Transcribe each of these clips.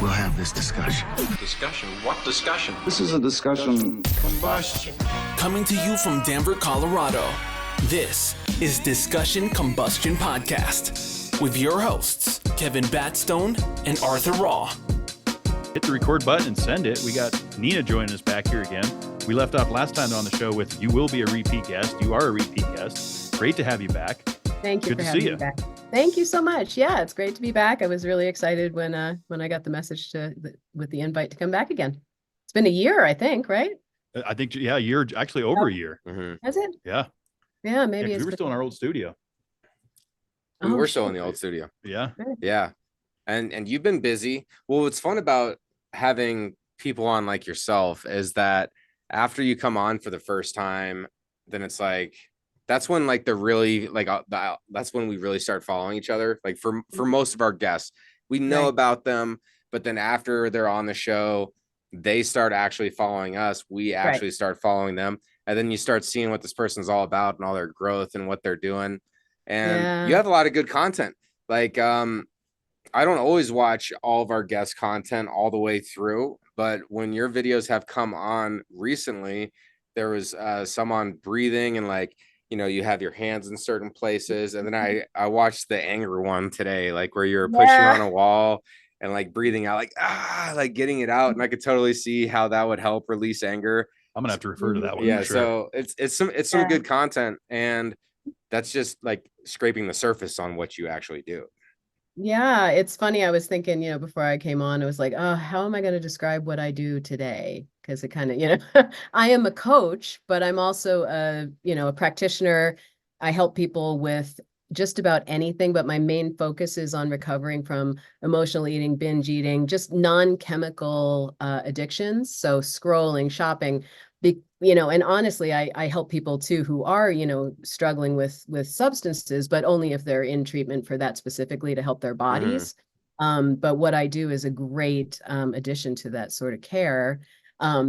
we'll have this discussion. Discussion? What discussion? This is a discussion combustion. Coming to you from Denver, Colorado, this is Discussion Combustion Podcast with your hosts, Kevin Batstone and Arthur Raw. Hit the record button and send it. We got Nina joining us back here again. We left off last time on the show with you will be a repeat guest. You are a repeat guest. Great to have you back. Thank you Good for to having see me you. back. Thank you so much. Yeah, it's great to be back. I was really excited when I got the message with the invite to come back again. It's been a year, I think, right? I think, yeah, a year, actually over a year. Mm-hmm. Has it? Yeah. Yeah, maybe We were still in our old studio. We Oh, were still in shit. the old studio. Yeah. Yeah. And you've been busy. Well, what's fun about having people on like yourself is that after you come on for the first time, then it's like, that's when like the really like that's when we really start following each other. Like for most of our guests, we know Right. about them, but then after they're on the show, they start actually following us. We actually start following them. And then you start seeing what this person's all about and all their growth and what they're doing. And you have a lot of good content. Like, I don't always watch all of our guest content all the way through, but when your videos have come on recently, there was some on breathing and like, you know, you have your hands in certain places. And then I watched the anger one today, like where you're pushing on a wall and like breathing out, like getting it out. And I could totally see how that would help release anger. I'm going to have to refer to that one. Yeah. For sure. So it's some good content. And that's just like scraping the surface on what you actually do. Yeah, it's funny. I was thinking, before I came on, I was like, oh, how am I going to describe what I do today? Because it kind of, I am a coach, but I'm also a practitioner. I help people with just about anything, but my main focus is on recovering from emotional eating, binge eating, just non-chemical addictions. So scrolling, shopping, and honestly, I help people too who are, struggling with substances, but only if they're in treatment for that specifically to help their bodies. But what I do is a great addition to that sort of care.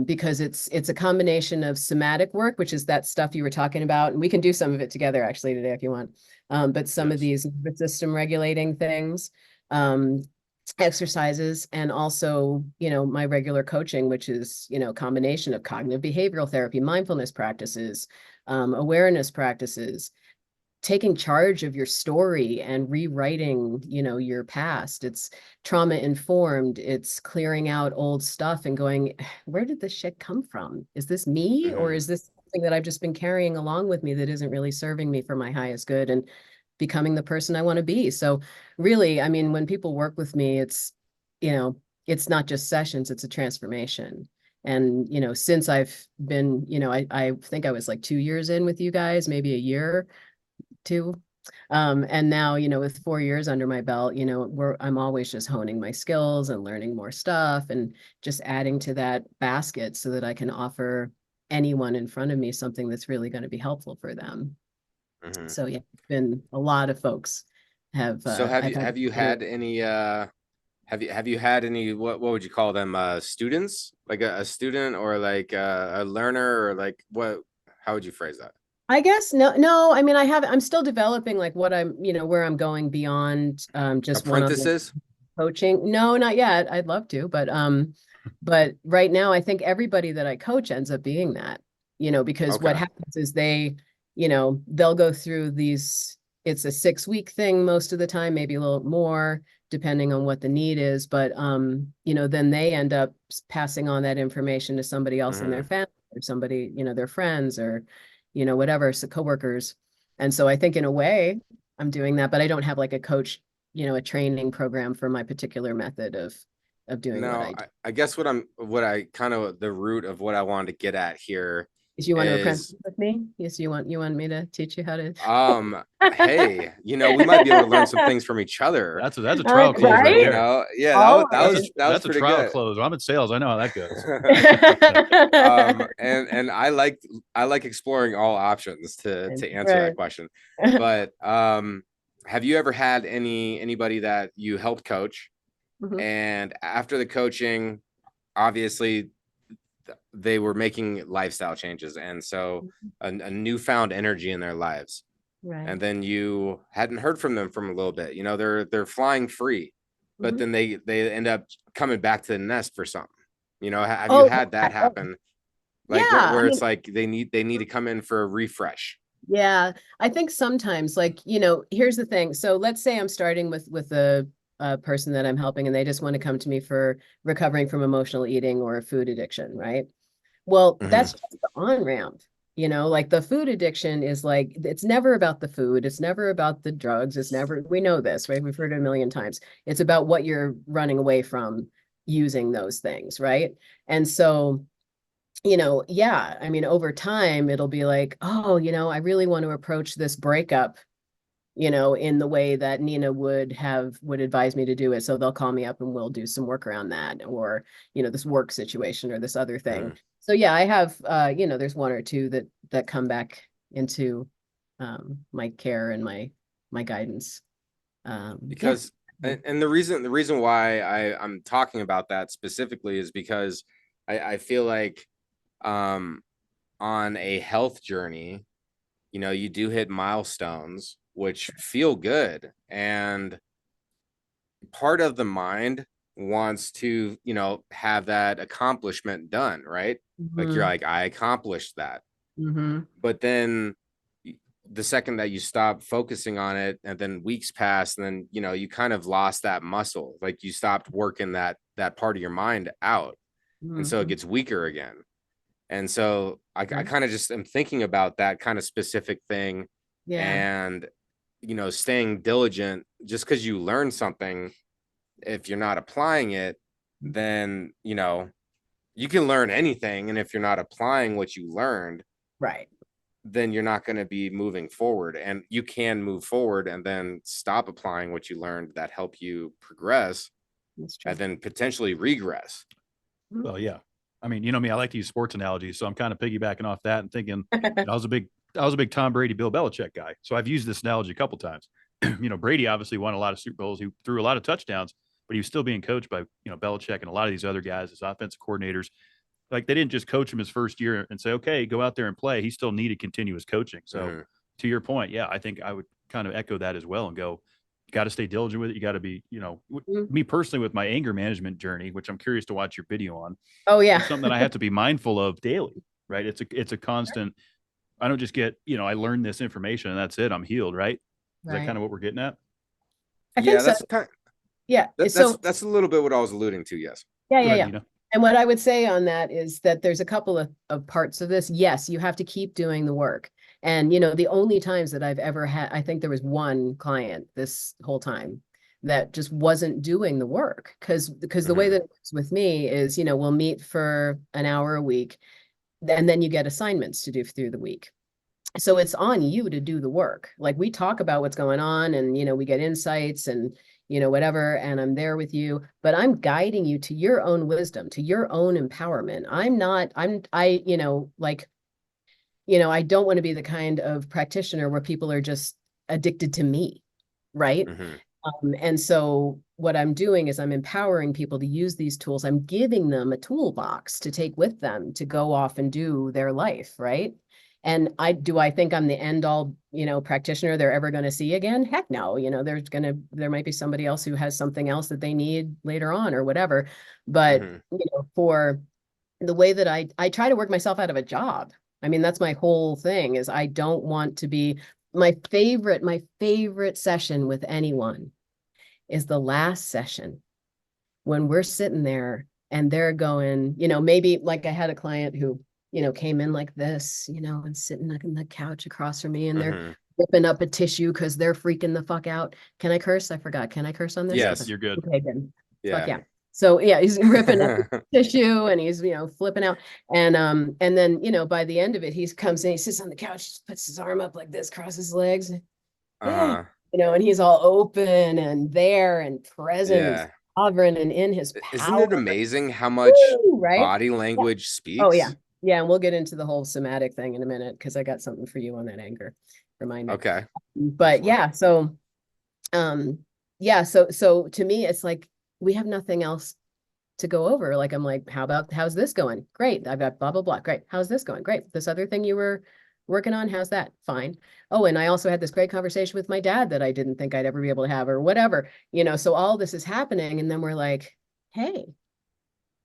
Because it's a combination of somatic work, which is that stuff you were talking about, and we can do some of it together actually today if you want. But some of these nervous system regulating things, exercises, and also, my regular coaching, which is, combination of cognitive behavioral therapy, mindfulness practices, awareness practices, taking charge of your story and rewriting, your past. It's trauma informed. It's clearing out old stuff and going, where did this shit come from? Is this me? Or is this something that I've just been carrying along with me that isn't really serving me for my highest good and becoming the person I want to be? So really, I mean, when people work with me, it's not just sessions, it's a transformation. And, since I've been, I think I was like 2 years in with you guys, maybe a year, 2. And now, with 4 years under my belt, I'm always just honing my skills and learning more stuff and just adding to that basket so that I can offer anyone in front of me something that's really going to be helpful for them. So yeah, it's been a lot of folks have. So have you had any what would you call them, students, like a student or like a learner, or like how would you phrase that? I guess no. I mean, I'm still developing like what I'm, where I'm going beyond just apprentices coaching. No, not yet. I'd love to, but right now I think everybody that I coach ends up being that, because what happens is they'll go through these, it's a 6-week thing most of the time, maybe a little more depending on what the need is. But, then they end up passing on that information to somebody else in their family or somebody, their friends or, whatever, so coworkers. And so I think in a way I'm doing that, but I don't have like a coach, a training program for my particular method of doing what I do. I guess the root of what I wanted to get at here Is you want to apprentice with me? Yes, you want me to teach you how to hey, we might be able to learn some things from each other. That's a trial close right there. That was a pretty trial good. close. I'm in sales. I know how that goes. And I like exploring all options to answer that question. But have you ever had anybody that you helped coach, and after the coaching, obviously they were making lifestyle changes, and so a newfound energy in their lives, right. And then you hadn't heard from them from a little bit, they're flying free, but then they end up coming back to the nest for something. You know, have you Oh, had that yeah. happen? Like Yeah, where I it's mean, like they need to come in for a refresh. yeah, I think sometimes, like, here's the thing. So let's say I'm starting with a person that I'm helping, and they just want to come to me for recovering from emotional eating or food addiction, right? Well, Mhm. that's just the on-ramp. Like the food addiction is like, it's never about the food. It's never about the drugs. It's never, we know this, right? We've heard it a million times. It's about what you're running away from using those things, right? And so, yeah, I mean, over time, it'll be like, oh, I really want to approach this breakup, in the way that Nina would advise me to do it. So they'll call me up and we'll do some work around that, or, this work situation or this other thing. Mhm. So yeah, I have, there's one or two that come back into my care and my guidance. Yeah. Because and the reason why I'm talking about that specifically is because I feel like on a health journey, you do hit milestones which feel good, and part of the mind wants to, have that accomplishment done, right? Like you're Hmm. like, I accomplished that. Hmm. But then the second that you stop focusing on it, and then weeks pass, and then you kind of lost that muscle, like you stopped working that part of your mind out, and so it Hmm. gets weaker again. And so I kind of just am thinking about that kind of specific thing, Yeah. and staying diligent. Just because you learn something, if you're not applying it, then you can learn anything, and if you're not applying what you learned, Right. then you're not going to be moving forward. And you can move forward and then stop applying what you learned that help you progress, That's true. and then potentially regress. Mhm. Well, yeah. I mean, you know me, I like to use sports analogies, so I'm kind of piggybacking off that and thinking, I was a big Tom Brady, Bill Belichick guy. So I've used this analogy a couple times. Brady obviously won a lot of Super Bowls. He threw a lot of touchdowns, but he was still being coached by, Belichick and a lot of these other guys, his offensive coordinators. Like they didn't just coach him his first year and say, okay, go out there and play. He still needed continuous coaching. So Mhm. to your point, yeah, I think I would kind of echo that as well and go, you got to stay diligent with it. You got to be, Mhm. me personally with my anger management journey, which I'm curious to watch your video on. Oh yeah. It's something that I have to be mindful of daily, right? It's a constant. I don't just get, I learned this information and that's it. I'm healed, right? Is that Right. kind of what we're getting at? I think Yeah, so. that's kind Yeah. So that's a little bit what I was alluding to. Yes. yeah, Go yeah, ahead, yeah. Nina. And what I would say on that is that there's a couple of parts of this. Yes, you have to keep doing the work. And, the only times that I've ever had, I think there was one client this whole time that just wasn't doing the work. Because the way Mhm. that it works with me is, we'll meet for an hour a week, and then you get assignments to do through the week. So it's on you to do the work. Like we talk about what's going on, and we get insights and whatever, and I'm there with you, but I'm guiding you to your own wisdom, to your own empowerment. I'm not I'm I like I don't want to be the kind of practitioner where people are just addicted to me, right? Mhm. And so what I'm doing is I'm empowering people to use these tools. I'm giving them a toolbox to take with them to go off and do their life, right? And I think I'm the end all, practitioner they're ever going to see again? Heck no. There might be somebody else who has something else that they need later on or whatever. But, Mhm. for the way that I try to work myself out of a job. I mean, that's my whole thing is I don't want to be my favorite session with anyone is the last session when we're sitting there and they're going, maybe like I had a client who, came in like this, and sitting on the couch across from me and they're Mhm. ripping up a tissue because they're freaking the fuck out. Can I curse? I forgot. Can I curse on this? Yes, Yes. you're good. Okay, good. Fuck Yeah. yeah. So yeah, he's ripping up tissue and he's, flipping out. And then, by the end of it, he comes in, he sits on the couch, puts his arm up like this, crosses his legs, Uh-huh. and he's all open and there and present and Yeah. sovereign and in his Isn't power. it amazing how much Woo, right? body Yeah. language Oh yeah. speaks? Yeah. And we'll get into the whole somatic thing in a minute because I got something for you on that anger. Remind me. Okay. But Excellent. yeah, so yeah, so to me, it's like we have nothing else to go over. Like I'm like, how's this going? Great. I've got blah blah blah. Great. How's this going? Great. This other thing you were working on. How's that? Fine. Oh, and I also had this great conversation with my dad that I didn't think I'd ever be able to have, or whatever, so all this is happening. And then we're like, hey,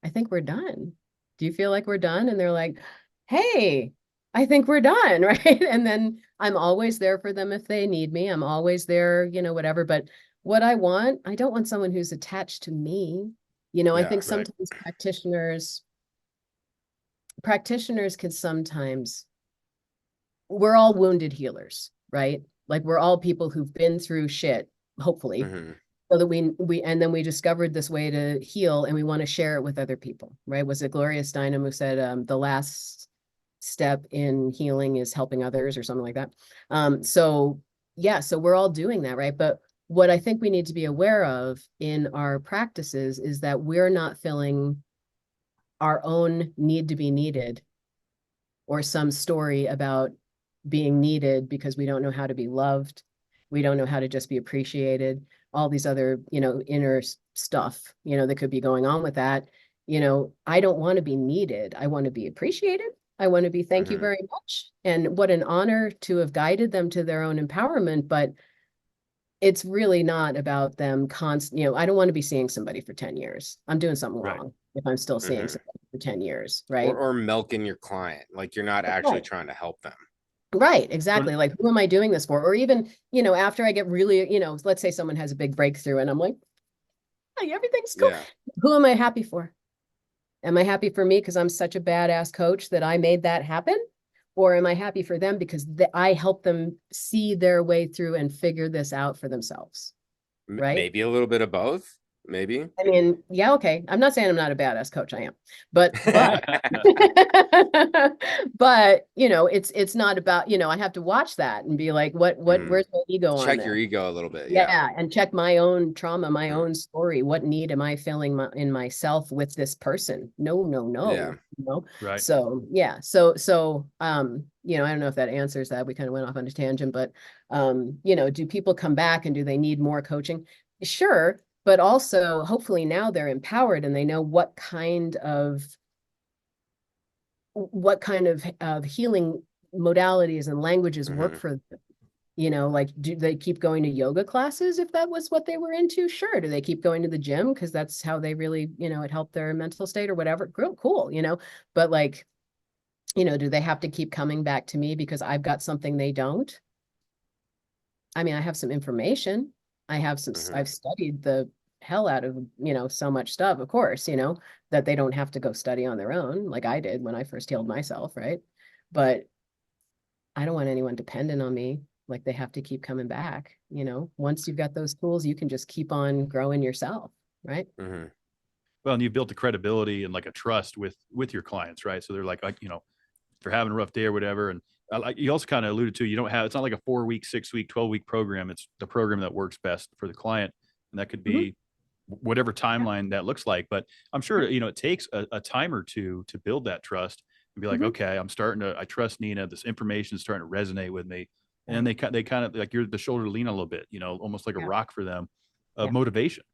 I think we're done. Do you feel like we're done? And they're like, hey, I think we're done. Right. And then I'm always there for them if they need me. I'm always there, whatever. But what I don't want someone who's attached to me. I think sometimes practitioners can sometimes, we're all wounded healers, right? Like we're all people who've been through shit, hopefully, so that and then we discovered this way to heal, and we want to share it with other people, right? Was it Gloria Steinem who said the last step in healing is helping others, or something like that? So we're all doing that, right? But what I think we need to be aware of in our practices is that we're not filling our own need to be needed, or some story about being needed because we don't know how to be loved. We don't know how to just be appreciated. All these other, inner stuff, that could be going on with that. I don't want to be needed. I want to be appreciated. I want to be, thank you very much. And what an honor to have guided them to their own empowerment. But it's really not about them I don't want to be seeing somebody for 10 years. I'm doing something wrong if I'm still seeing somebody for 10 years, right? Or milking your client. Like you're not actually trying to help them. Right, exactly. Like, who am I doing this for? Or even, after I get really, let's say someone has a big breakthrough and I'm like, hey, everything's cool. Yeah. Who am I happy for? Am I happy for me because I'm such a badass coach that I made that happen? Or am I happy for them because I helped them see their way through and figure this out for themselves? Right? Maybe a little bit of both. Maybe. I mean, yeah, okay. I'm not saying I'm not a badass coach. I am, but but it's not about, I have to watch that and be like, where's my ego on check that? your ego a little bit. Yeah. And check my own trauma, my own story. What need am I feeling in myself with this person? No. Yeah. Right. So yeah. So I don't know if that answers that. We kind of went off on a tangent, but do people come back and do they need more coaching? Sure. But also, hopefully now they're empowered and they know what kind of healing modalities and languages work for them. Like, do they keep going to yoga classes if that was what they were into? Sure. Do they keep going to the gym because that's how they really, it helped their mental state or whatever? Cool. But like, do they have to keep coming back to me because I've got something they don't? I mean, I have some information. I've studied the hell out of, so much stuff, of course, that they don't have to go study on their own, like I did when I first healed myself, right? But I don't want anyone dependent on me, like they have to keep coming back, once you've got those tools, you can just keep on growing yourself, right? Well, and you've built the credibility and like a trust with your clients, right? So they're like, if they're having a rough day or whatever, and like you also kind of alluded to, it's not like a 4-week, 6-week, 12-week program. It's the program that works best for the client. And that could be whatever timeline that looks like. But I'm sure, it takes a time or two to build that trust and be like, okay, I trust Nina. This information is starting to resonate with me. And they kind of like, you're the shoulder to lean a little bit, almost like a rock for them of motivation.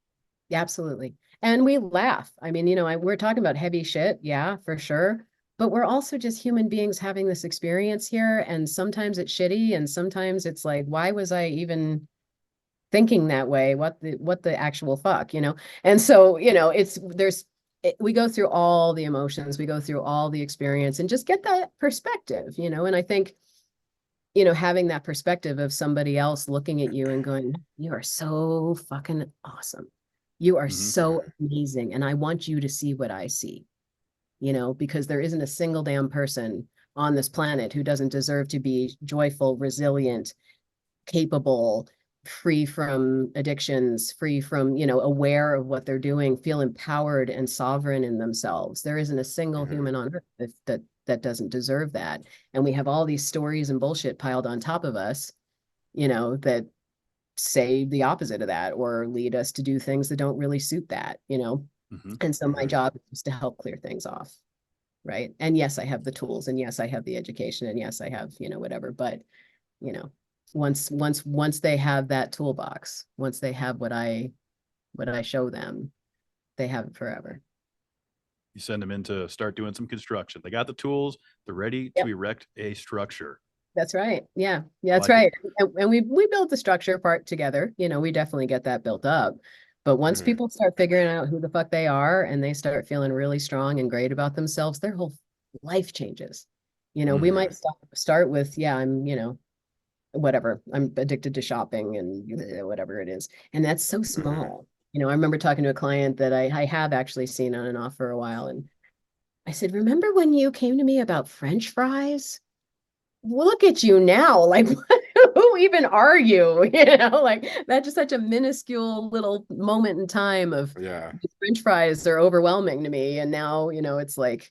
Yeah, absolutely. And we laugh. I mean, we're talking about heavy shit. Yeah, for sure. But we're also just human beings having this experience here. And sometimes it's shitty. And sometimes it's like, why was I even thinking that way? What the actual fuck, And so, we go through all the emotions, we go through all the experience and just get that perspective, and I think, having that perspective of somebody else looking at you and going, you are so fucking awesome. You are so amazing. And I want you to see what I see. Because there isn't a single damn person on this planet who doesn't deserve to be joyful, resilient, capable, free from addictions, free from, aware of what they're doing, feel empowered and sovereign in themselves. There isn't a single human on earth that doesn't deserve that. And we have all these stories and bullshit piled on top of us, that say the opposite of that or lead us to do things that don't really suit that, And so my job is to help clear things off. Right. And yes, I have the tools, and yes, I have the education, and yes, I have, whatever, but, once they have that toolbox, once they have what I show them, they have it forever. You send them in to start doing some construction. They got the tools. They're ready to erect a structure. That's right. Yeah. Yeah, I that's like right. And we build the structure part together. We definitely get that built up. But once Mhm. people start figuring out who the fuck they are and they start feeling really strong and great about themselves, their whole life changes. We Mhm. might start with, yeah, I'm, whatever, I'm addicted to shopping and whatever it is. And that's so Mhm. small. I remember talking to a client that I have actually seen on and off for a while. And I said, remember when you came to me about French fries? Look at you now. Like, who even are you? Like that's just such a minuscule little moment in time of Yeah. French fries are overwhelming to me. And now, it's like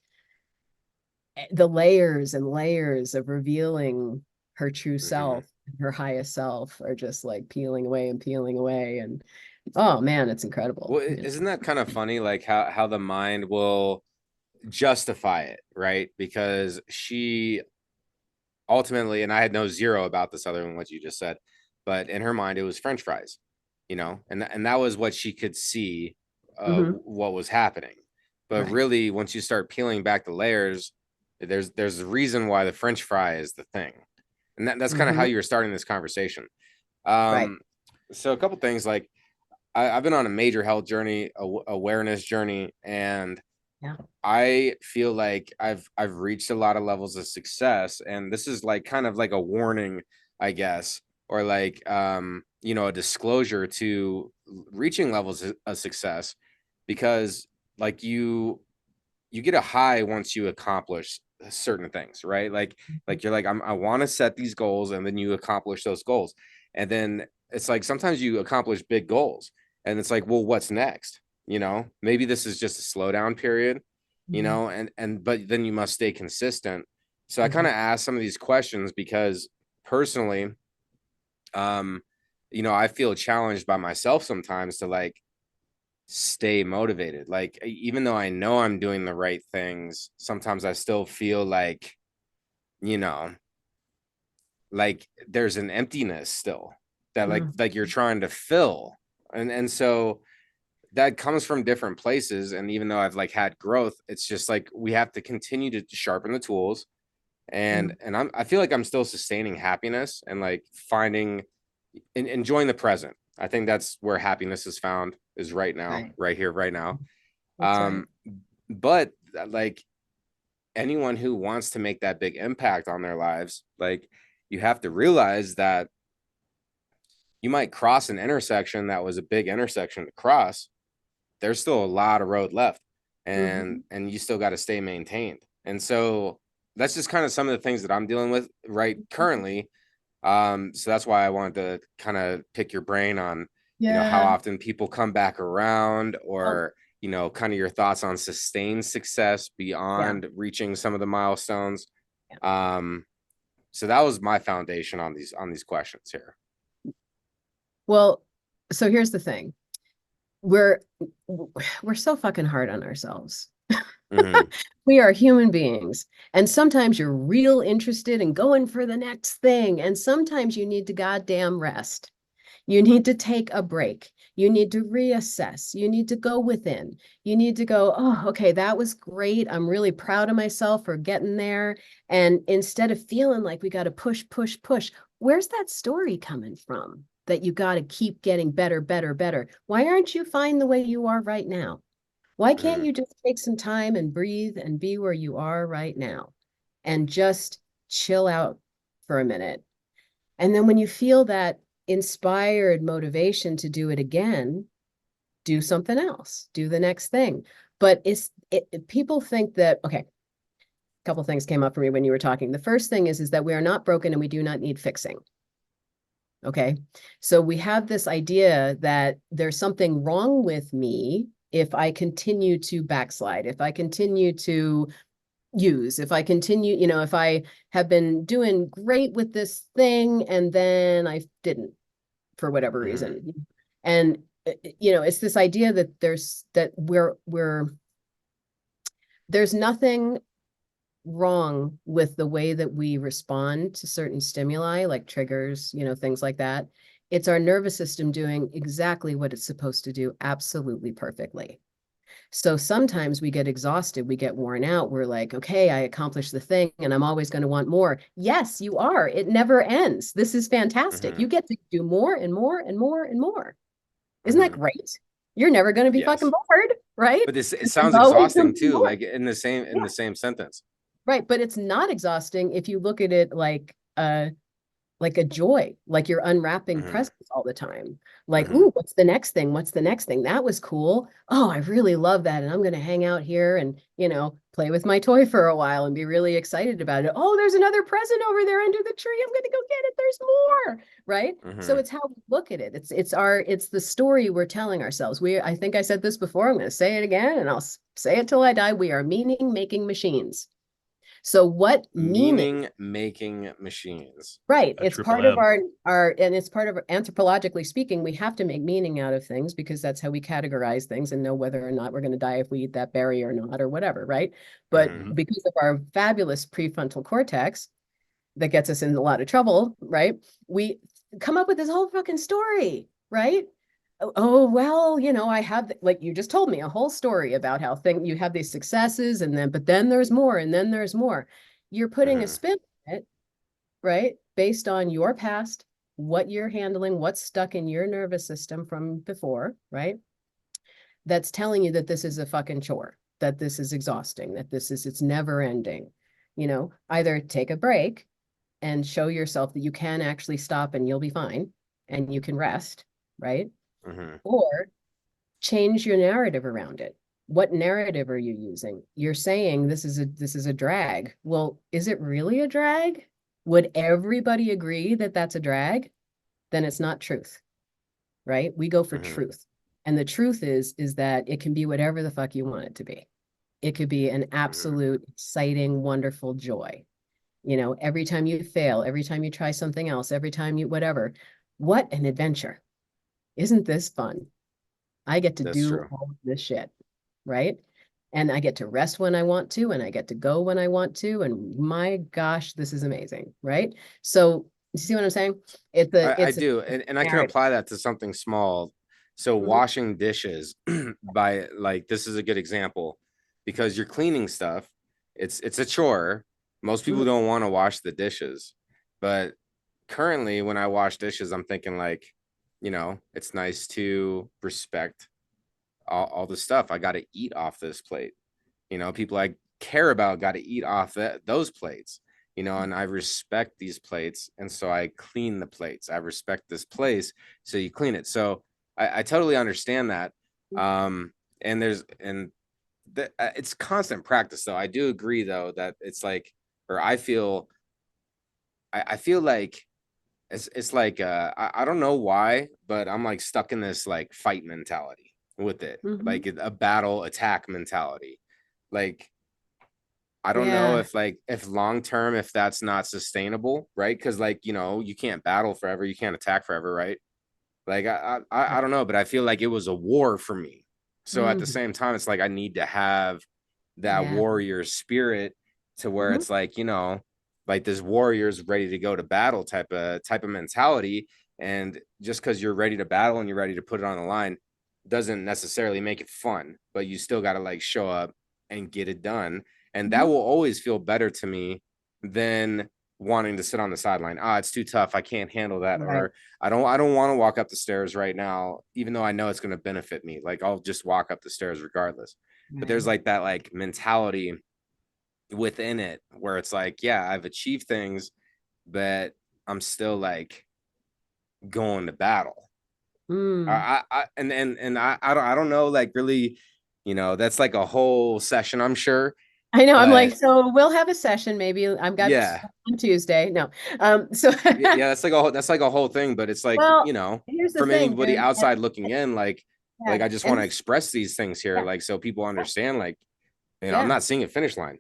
the layers and layers of revealing her true Mhm. self, her highest self are just like peeling away and peeling away. And oh man, it's incredible. Well, isn't that kind of funny? Like how the mind will justify it, right? Because she ultimately, and I had no zero about this other than what you just said, but in her mind, it was French fries, and that was what she could see, Mhm. what was happening. But Right. really, once you start peeling back the layers, there's a reason why the French fry is the thing, and that's kind of how Mhm. you were starting this conversation. Right. So a couple things like I've been on a major health journey, awareness journey, and Yeah. I feel like I've reached a lot of levels of success, and this is like kind of like a warning, I guess, or like a disclosure to reaching levels of success, because like you get a high once you accomplish certain things, right? Like you're like I want to set these goals, and then you accomplish those goals, and then it's like sometimes you accomplish big goals, and it's like, well, what's next? Maybe this is just a slowdown period, Mhm. and but then you must stay consistent. So I kind Mhm. of ask some of these questions because personally, um, I feel challenged by myself sometimes to like stay motivated. Like even though I know I'm doing the right things, sometimes I still feel like, you know, like there's an emptiness still that like Mhm. like you're trying to fill. And so that comes from different places. And even though I've like had growth, it's just like we have to continue to sharpen the tools. And Mhm. and I feel like I'm still sustaining happiness and like finding enjoying the present. I think that's where happiness is found, is right now, Right. right here, right now. That's right. Um, but like anyone who wants to make that big impact on their lives, like you have to realize that you might cross an intersection that was a big intersection to cross. There's still a lot of road left, and Mhm. you still got to stay maintained. And so that's just kind of some of the things that I'm dealing with right currently. So that's why I wanted to kind of pick your brain on, how Yeah. often people come back around, Oh, or, kind of your thoughts on sustained success yeah. beyond reaching some of the milestones. Yeah. Um, so that was my foundation on these questions here. Well, so here's the thing. We're we're so fucking hard on ourselves. Hmm. We are human beings. And sometimes you're real interested in going for the next thing. And sometimes you need to goddamn rest. You need to take a break. You need to reassess. You need to go within. You need to go, oh, okay, that was great. I'm really proud of myself for getting there. And instead of feeling like we got to push, push, push, where's that story coming from that you got to keep getting better, better, better? Why aren't you fine the way you are right now? Why can't Hmm. you just take some time and breathe and be where you are right now and just chill out for a minute? And then when you feel that inspired motivation to do it again, do something else, do the next thing. But people think that, okay, a couple things came up for me when you were talking. The first thing is that we are not broken and we do not need fixing. Okay. So we have this idea that there's something wrong with me if I continue to backslide, if I continue to if I continue, if I have been doing great with this thing and then I didn't for whatever Hmm. reason. And it's this idea that there's nothing wrong with the way that we respond to certain stimuli like triggers, things like that. It's our nervous system doing exactly what it's supposed to do absolutely perfectly. So sometimes we get exhausted, we get worn out. We're like, okay, I accomplished the thing and I'm always going to want more. Yes, you are. It never ends. This is fantastic. Mm-hmm. You get to do more and more and more and more. Isn't that Mm-hmm. great? You're never going to be fucking Yes. bored, right? But it There's sounds always exhausting something too, more. like in Yeah. the same sentence. Right. But it's not exhausting if you look at it like a joy, like you're unwrapping Mm-hmm. presents all the time. Like, Mm-hmm. ooh, what's the next thing? What's the next thing? That was cool. Oh, I really love that. And I'm going to hang out here and, play with my toy for a while and be really excited about it. Oh, there's another present over there under the tree. I'm going to go get it. There's more. Right. So Mm-hmm. it's how we look at it. It's the story we're telling ourselves. I think I said this before. I'm going to say it again and I'll say it till I die. We are meaning making machines. So what meaning? Meaning making machines. Right. A It's triple part of M. and it's part of anthropologically speaking, we have to make meaning out of things because that's how we categorize things and know whether or not we're going to die if we eat that berry or not or whatever, right? But Mm-hmm. because of our fabulous prefrontal cortex that gets us in a lot of trouble, right? We come up with this whole fucking story, right? Oh, well, I have, like you just told me, a whole story about how you have these successes but then there's more and then there's more. You're putting a Mm-hmm. spin on it, right? Based on your past, what you're handling, what's stuck in your nervous system from before, right? That's telling you that this is a fucking chore, that this is exhausting, that it's never ending. Either take a break and show yourself that you can actually stop and you'll be fine and you can rest, right? Mm-hmm. Or change your narrative around it. What narrative are you using? You're saying this is a drag. Well, is it really a drag? Would everybody agree that that's a drag? Then it's not truth, right? We go for Mm-hmm. truth. And the truth is that it can be whatever the fuck you want it to be. It could be an Mm-hmm. absolute exciting, wonderful joy. Every time you fail, every time you try something else, every time you whatever, what an adventure. Isn't this fun? I get to That's do true. all of this shit, right? And I get to rest when I want to, and I get to go when I want to. And my gosh, this is amazing, right? So you see what I'm saying? I It's a do, and I can narrative. apply that to something small. So Mhm. washing dishes by like this is a good example because you're cleaning stuff. It's a chore. Most people Mhm. don't want to wash the dishes, but currently when I wash dishes, I'm thinking like, it's nice to respect all the stuff. I got to eat off this plate. People I care about got to eat off those plates, and I respect these plates. And so I clean the plates. I respect this place. So you clean it. So I totally understand that. And it's constant practice though. I do agree though, that it's like, or I feel like it's like, I don't know why, but I'm like stuck in this like fight mentality with it, Mhm. like a battle attack mentality. Like, I don't know Yeah. if long term, if that's not sustainable, right? Because like, you can't battle forever, you can't attack forever, right? Like I don't know, but I feel like it was a war for me. So at the Mhm. same time, it's like I need to have that Yeah. warrior spirit to where Mhm. it's like, like this warrior's ready to go to battle type of mentality. And just because you're ready to battle and you're ready to put it on the line doesn't necessarily make it fun, but you still got to like show up and get it done. And that Mhm. will always feel better to me than wanting to sit on the sideline. It's too tough. I can't handle that. Right. Or I don't want to walk up the stairs right now, even though I know it's going to benefit me. Like I'll just walk up the stairs regardless. But Right. there's like that like mentality within it where it's like, yeah, I've achieved things, but I'm still like going to battle. Mm. I don't know, like really, that's like a whole session, I'm sure. I know. I'm like, But so we'll have a session. Maybe I've got yeah, on Tuesday. No. So yeah, that's like a whole thing. But it's like, well, here's the from thing, anybody man. outside looking in, like Yeah. I just want And to express these things here, yeah, like so people understand, like, I'm yeah. not seeing a finish line.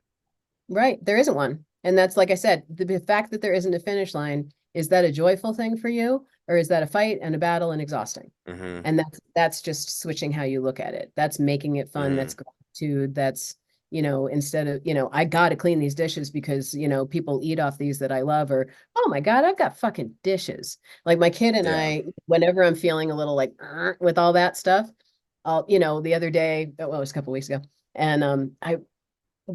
Right. There isn't one. And that's like I said, the fact that there isn't a finish line, is that a joyful thing for you? Or is that a fight and a battle and exhausting? Mm-hmm. And that's just switching how you look at it. That's making it fun. Mm-hmm. That's gratitude. That's, instead of, I got to clean these dishes because, people eat off these that I love, or, oh my God, I've got fucking dishes. Like my kid and Yeah. I, whenever I'm feeling a little like with all that stuff, The other day, well, it was a couple weeks ago, and I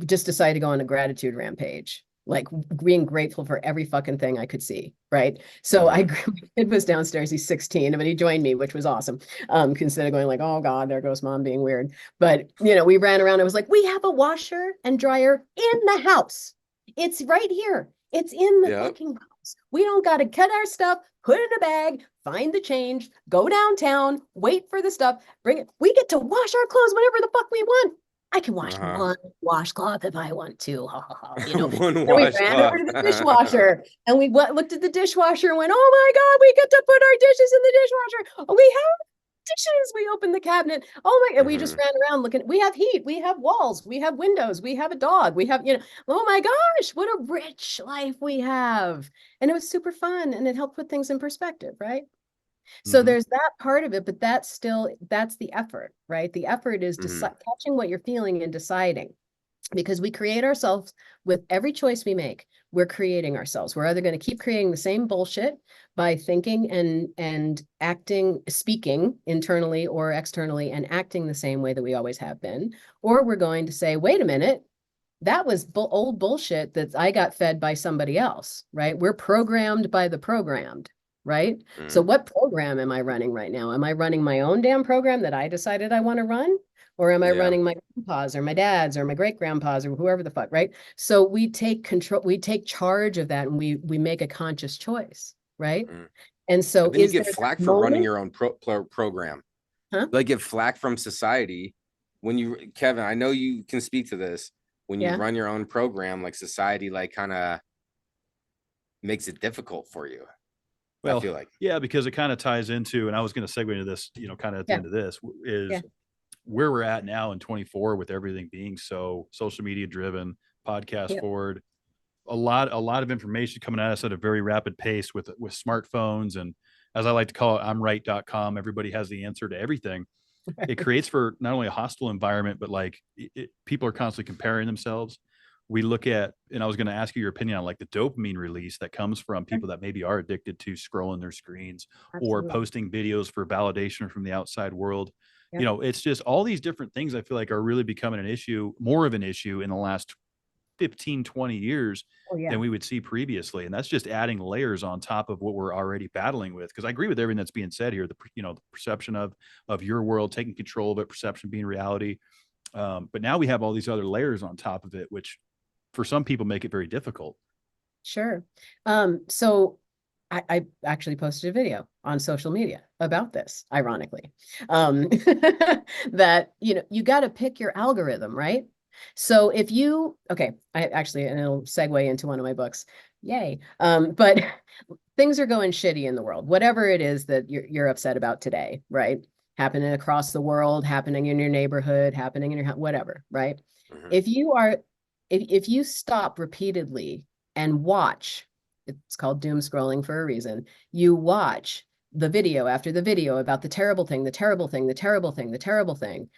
just decided to go on a gratitude rampage, like being grateful for every fucking thing I could see. Right. So my kid was downstairs. He's 16, but he joined me, which was awesome. Instead of going like, oh God, there goes mom being weird. But we ran around. I was like, we have a washer and dryer in the house. It's right here. It's in the fucking house. We don't got to cut our stuff, put it in a bag, find the change, go downtown, wait for the stuff, bring it. We get to wash our clothes whenever the fuck we want. I can wash one washcloth if I want to. One and we ran over to the dishwasher and we looked at the dishwasher and went, oh my God, we get to put our dishes in the dishwasher. Oh, we have dishes. We opened the cabinet. Oh my God. We just ran around looking. We have heat. We have walls. We have windows. We have a dog. We have, oh my gosh, what a rich life we have. And it was super fun. And it helped put things in perspective, right? So there's that part of it, but that's the effort, right? The effort is catching what you're feeling and deciding, because we create ourselves with every choice we make. We're creating ourselves. We're either going to keep creating the same bullshit by thinking and acting, speaking internally or externally and acting the same way that we always have been, or we're going to say, wait a minute, that was old bullshit that I got fed by somebody else, right? We're programmed by the programmed. Right? So what program am I running right now? Am I running my own damn program that I decided I want to run? Or am I running my grandpa's or my dad's or my great grandpa's or whoever the fuck, right? So we take control, we take charge of that, and we make a conscious choice, right? And so then you get flack for running your own program. Huh? Like get flack from society when you, Kevin, I know you can speak to this. When you run your own program, like society, like kind of makes it difficult for you. Well, I feel like, yeah, because it kind of ties into, and I was going to segue into this, kind of at the end of this is where we're at now in 24 with everything being so social media driven, podcast forward, a lot of information coming at us at a very rapid pace with smartphones. And as I like to call it, I'm right.com. Everybody has the answer to everything. It creates for not only a hostile environment, but like people are constantly comparing themselves. We look at, and I was going to ask you your opinion on like the dopamine release that comes from people that maybe are addicted to scrolling their screens or posting videos for validation from the outside world. It's just all these different things I feel like are really becoming an issue, more of an issue in the last 15, 20 years than we would see previously. And that's just adding layers on top of what we're already battling with. Cause I agree with everything that's being said here. The perception of your world, taking control of it, perception being reality. But now we have all these other layers on top of it, which for some people make it very difficult. Sure. So I actually posted a video on social media about this, ironically, that, you got to pick your algorithm, right? So if you, and it'll segue into one of my books, yay. But things are going shitty in the world, whatever it is that you're upset about today, right? Happening across the world, happening in your neighborhood, happening in your whatever, right? If you stop repeatedly and watch, it's called doom scrolling for a reason, you watch the video after the video about the terrible thing, the terrible thing, the terrible thing, the terrible thing,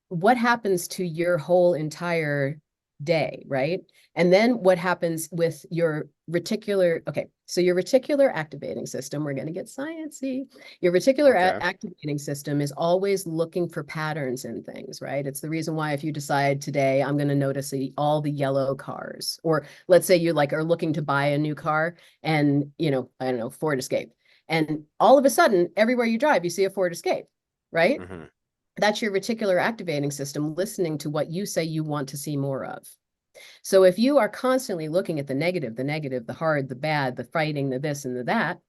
what happens to your whole entire day, right? And then what happens with your reticular, so your reticular activating system, we're going to get sciencey. Your reticular activating system is always looking for patterns in things, right? It's the reason why if you decide today, I'm going to notice all the yellow cars, or let's say you are looking to buy a new car and, I don't know, Ford Escape. And all of a sudden, everywhere you drive, you see a Ford Escape, right? That's your reticular activating system listening to what you say you want to see more of. So if you are constantly looking at the negative, the hard, the bad, the fighting, the this and the that,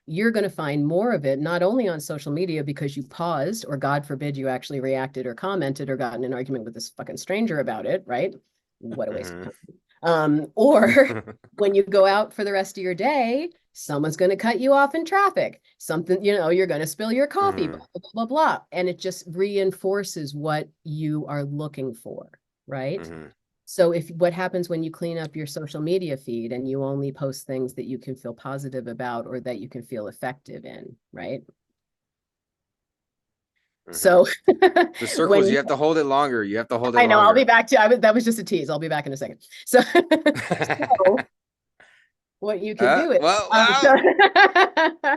you're going to find more of it, not only on social media because you paused, or God forbid you actually reacted or commented or got in an argument with this fucking stranger about it, right? What a waste of time. Or when you go out for the rest of your day, someone's going to cut you off in traffic. Something, you're going to spill your coffee, blah, blah, blah, blah. And it just reinforces what you are looking for, right? So what happens when you clean up your social media feed and you only post things that you can feel positive about or that you can feel effective in, right? So the circles, you have to hold it longer. You have to hold it longer. I'll be longer. back to, that was just a tease. I'll be back in a second. So what you can do is well, wow.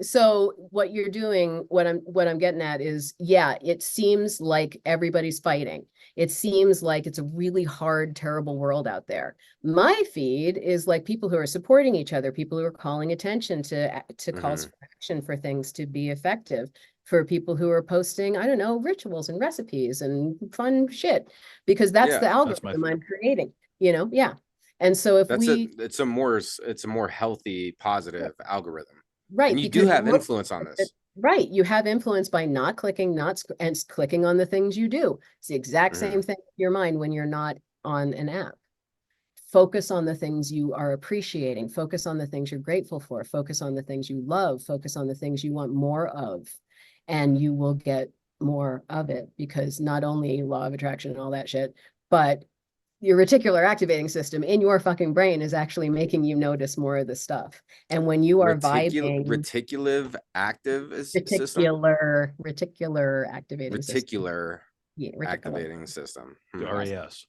so what you're doing, what I'm getting at is, yeah, it seems like everybody's fighting. It seems like it's a really hard, terrible world out there. My feed is like people who are supporting each other, people who are calling attention to calls for action for things to be effective, for people who are posting, I don't know, rituals and recipes and fun shit, because that's Yeah, the that's algorithm my I'm creating, you know? Yeah. And so if it's a more healthy, positive algorithm. right, And you do because have influence on this. right, you have influence by not clicking, and clicking on the things you do. It's the exact Mhm. same thing with your mind when you're not on an app. Focus on the things you are appreciating, focus on the things you're grateful for, focus on the things you love, focus on the things you want more of, and you will get more of it, because not only law of attraction and all that shit, but your reticular activating system in your fucking brain is actually making you notice more of the stuff. And when you are vibing, Reticular active system. reticular activating system. Reticular Yeah, reticular. activating system. The RAS.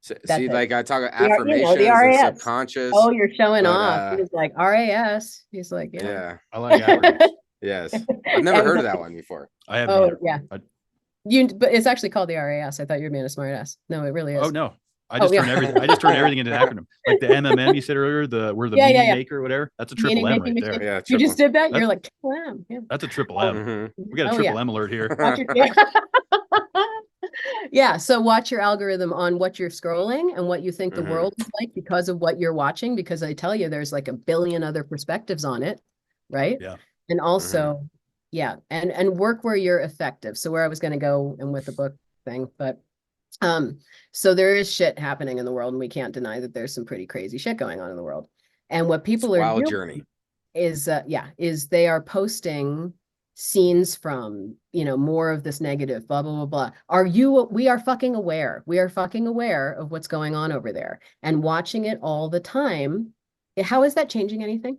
That's See, it. like I talk The affirmations and RAS. subconscious. Oh, you're showing but, off. He was like, RAS. He's like, yeah. Yeah. I like acronyms. Yes. I've never And heard the- of that one before. I haven't Oh, either. yeah. I- But it's actually called the RAS. I thought you were being a smart ass. No, it really is. Oh no. I Oh, just yeah. turned everything. I just turned everything into an acronym. Like the MMM you said earlier, we're the Yeah, meaning yeah. maker, or whatever. That's a Meaning triple M making right there. machine. Yeah. You just did that? That's- You're like, triple M. Yeah. That's a triple M. Mhm. We got a Oh, triple yeah. M alert here. Watch your, yeah. Yeah, so watch your algorithm on what you're scrolling and what you think the Mhm. world is like because of what you're watching, because I tell you, there's like a billion other perspectives on it, right? Yeah. And also, yeah, and work where you're effective. So where I was going to go and with the book thing, but so there is shit happening in the world, and we can't deny that there's some pretty crazy shit going on in the world. And what people It's a are wild doing journey. is they are posting scenes from, more of this negative, blah, blah, blah, blah. We are fucking aware. We are fucking aware of what's going on over there and watching it all the time. How is that changing anything?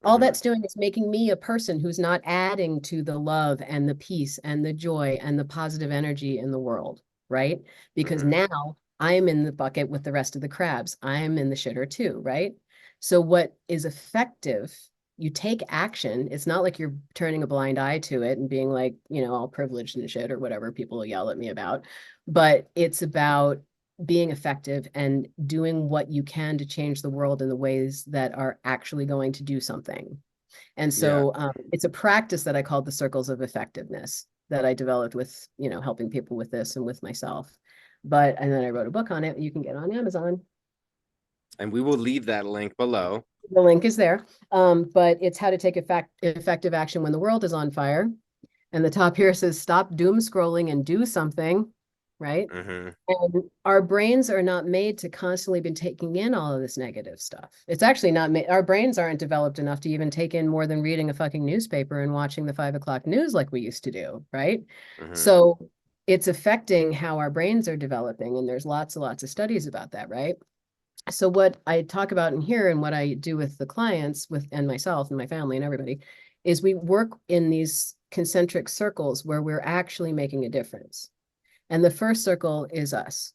All Mhm. that's doing is making me a person who's not adding to the love and the peace and the joy and the positive energy in the world, right? Because Mhm. now I'm in the bucket with the rest of the crabs. I'm in the shitter too, right? So what is effective, you take action. It's not like you're turning a blind eye to it and being like, all privileged and shit or whatever people will yell at me about. But it's about being effective and doing what you can to change the world in the ways that are actually going to do something. And so it's a practice that I called the circles of effectiveness that I developed with, helping people with this and with myself. And then I wrote a book on it. You can get on Amazon. And we will leave that link below. The link is there. But it's how to take effective action when the world is on fire. And the top here says, stop doom scrolling and do something, right? Mhm. And our brains are not made to constantly be taking in all of this negative stuff. It's actually not made. Our brains aren't developed enough to even take in more than reading a fucking newspaper and watching the 5 o'clock news like we used to do, right? Mhm. So it's affecting how our brains are developing. And there's lots and lots of studies about that, right? So what I talk about in here and what I do with the clients and myself and my family and everybody is we work in these concentric circles where we're actually making a difference. And the first circle is us.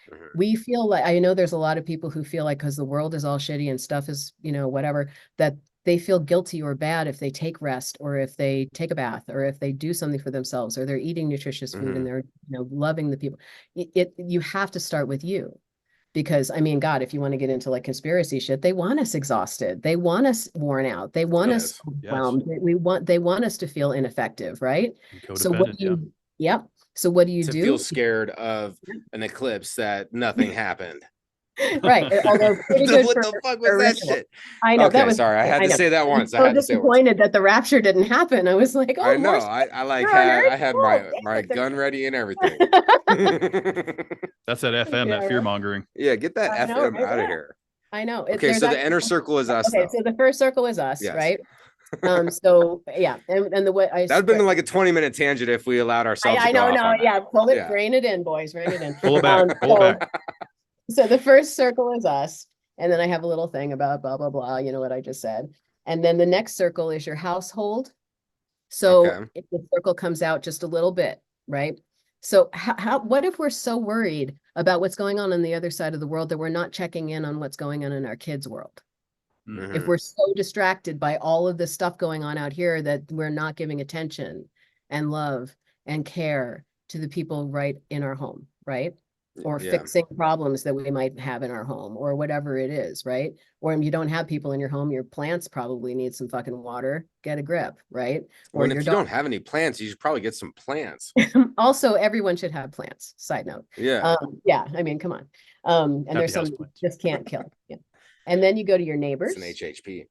Mhm. We feel like, I know there's a lot of people who feel like, because the world is all shitty and stuff is, whatever, that they feel guilty or bad if they take rest or if they take a bath or if they do something for themselves or they're eating nutritious food and they're, loving the people. You have to start with you. Because God, if you want to get into like conspiracy shit, they want us exhausted. They want us worn out. They want us overwhelmed. They want us to feel ineffective, right? So what do you, yep. So what do you To do? feel scared of an eclipse that nothing happened. Right. Although pretty good What for the fuck was that ritual. shit? I know. Okay, that was, sorry. I had to say that once. I so had to say it once. disappointed that the rapture didn't happen. I was like, oh, I know. more I like you're on had Earth? I had Oh, my damn it. gun ready and everything. That's that FM, that Yeah. fear mongering. Yeah, get that I know, FM right? out of Yeah. here. I know. Okay, so the inner circle is us. Okay, though. so the first circle is us, Yes. right? So yeah, and the way That would have been like a 20-minute tangent if we allowed ourselves. I to go know, off no, on that. yeah, pull it, Yeah. rein it in, boys, rein it in. Pull it back. Pull it back. So the first circle is us, and then I have a little thing about blah blah blah. You know what I just said, and then the next circle is your household. So Okay. if the circle comes out just a little bit, right? So what if we're so worried about what's going on the other side of the world, that we're not checking in on what's going on in our kids' world. If we're so distracted by all of this stuff going on out here that we're not giving attention and love and care to the people right in our home, right? Or fixing problems that we might have in our home, or whatever it is, right? Or if you don't have people in your home, your plants probably need some fucking water. Get a grip, right? Or if you don't have any plants, you should probably get some plants. Also, everyone should have plants. Side note. Yeah. Yeah. I mean, come on. And Not there's the some houseplants. just can't kill. Yeah. And then you go to your neighbors. It's an HHP.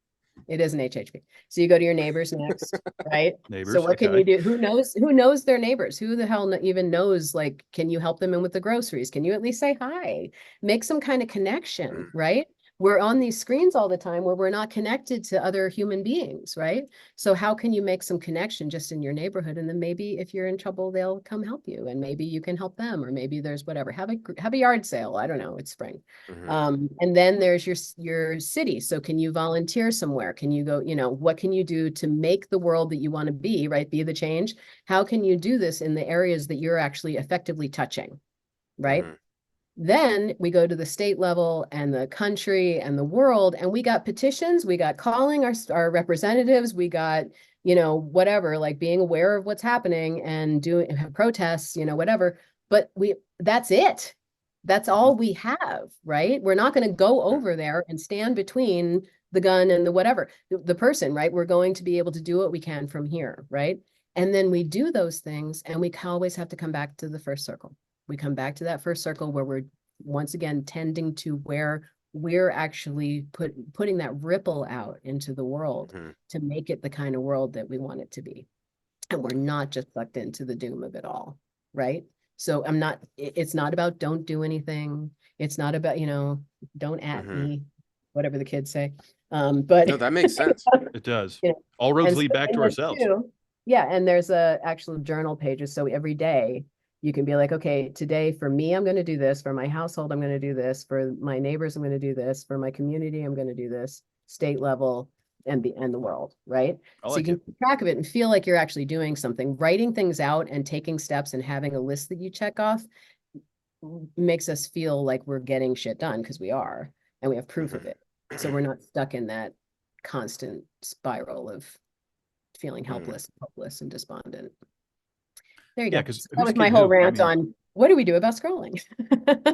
It is an HHP. So you go to your neighbors next, right? Neighbors, So what can okay. you do? Who knows their neighbors? Who the hell even knows, like, can you help them in with the groceries? Can you at least say hi? Make some kind of connection, right? We're on these screens all the time where we're not connected to other human beings, right? So how can you make some connection just in your neighborhood? And then maybe if you're in trouble, they'll come help you, and maybe you can help them, or maybe there's whatever. Have a yard sale. I don't know. It's spring. And then there's your city. So can you volunteer somewhere? Can you go, what can you do to make the world that you want to be, right? Be the change. How can you do this in the areas that you're actually effectively touching, right? Then we go to the state level and the country and the world, and we got petitions, we got calling our representatives, we got, whatever, like being aware of what's happening and doing protests, whatever. But that's it. That's all we have, right? We're not going to go over there and stand between the gun and the whatever, the person, right? We're going to be able to do what we can from here, right? And then we do those things, and we always have to come back to the first circle. We come back to that first circle where we're once again tending to where we're actually putting that ripple out into the world to make it the kind of world that we want it to be. And we're not just sucked into the doom of it all, right? So it's not about don't do anything. It's not about, don't at me, whatever the kids say. But no, that makes sense. It does. You know, All roads lead back to ourselves. Yeah. And there's a actual journal pages. So every day you can be like, okay, today for me, I'm going to do this. For my household, I'm going to do this. For my neighbors, I'm going to do this. For my community, I'm going to do this. State level and the world, right? So you can keep track of it and feel like you're actually doing something. Writing things out and taking steps and having a list that you check off makes us feel like we're getting shit done, because we are, and we have proof of it. So we're not stuck in that constant spiral of feeling helpless, hopeless, and despondent. There you go. Because that was my whole rant on what do we do about scrolling?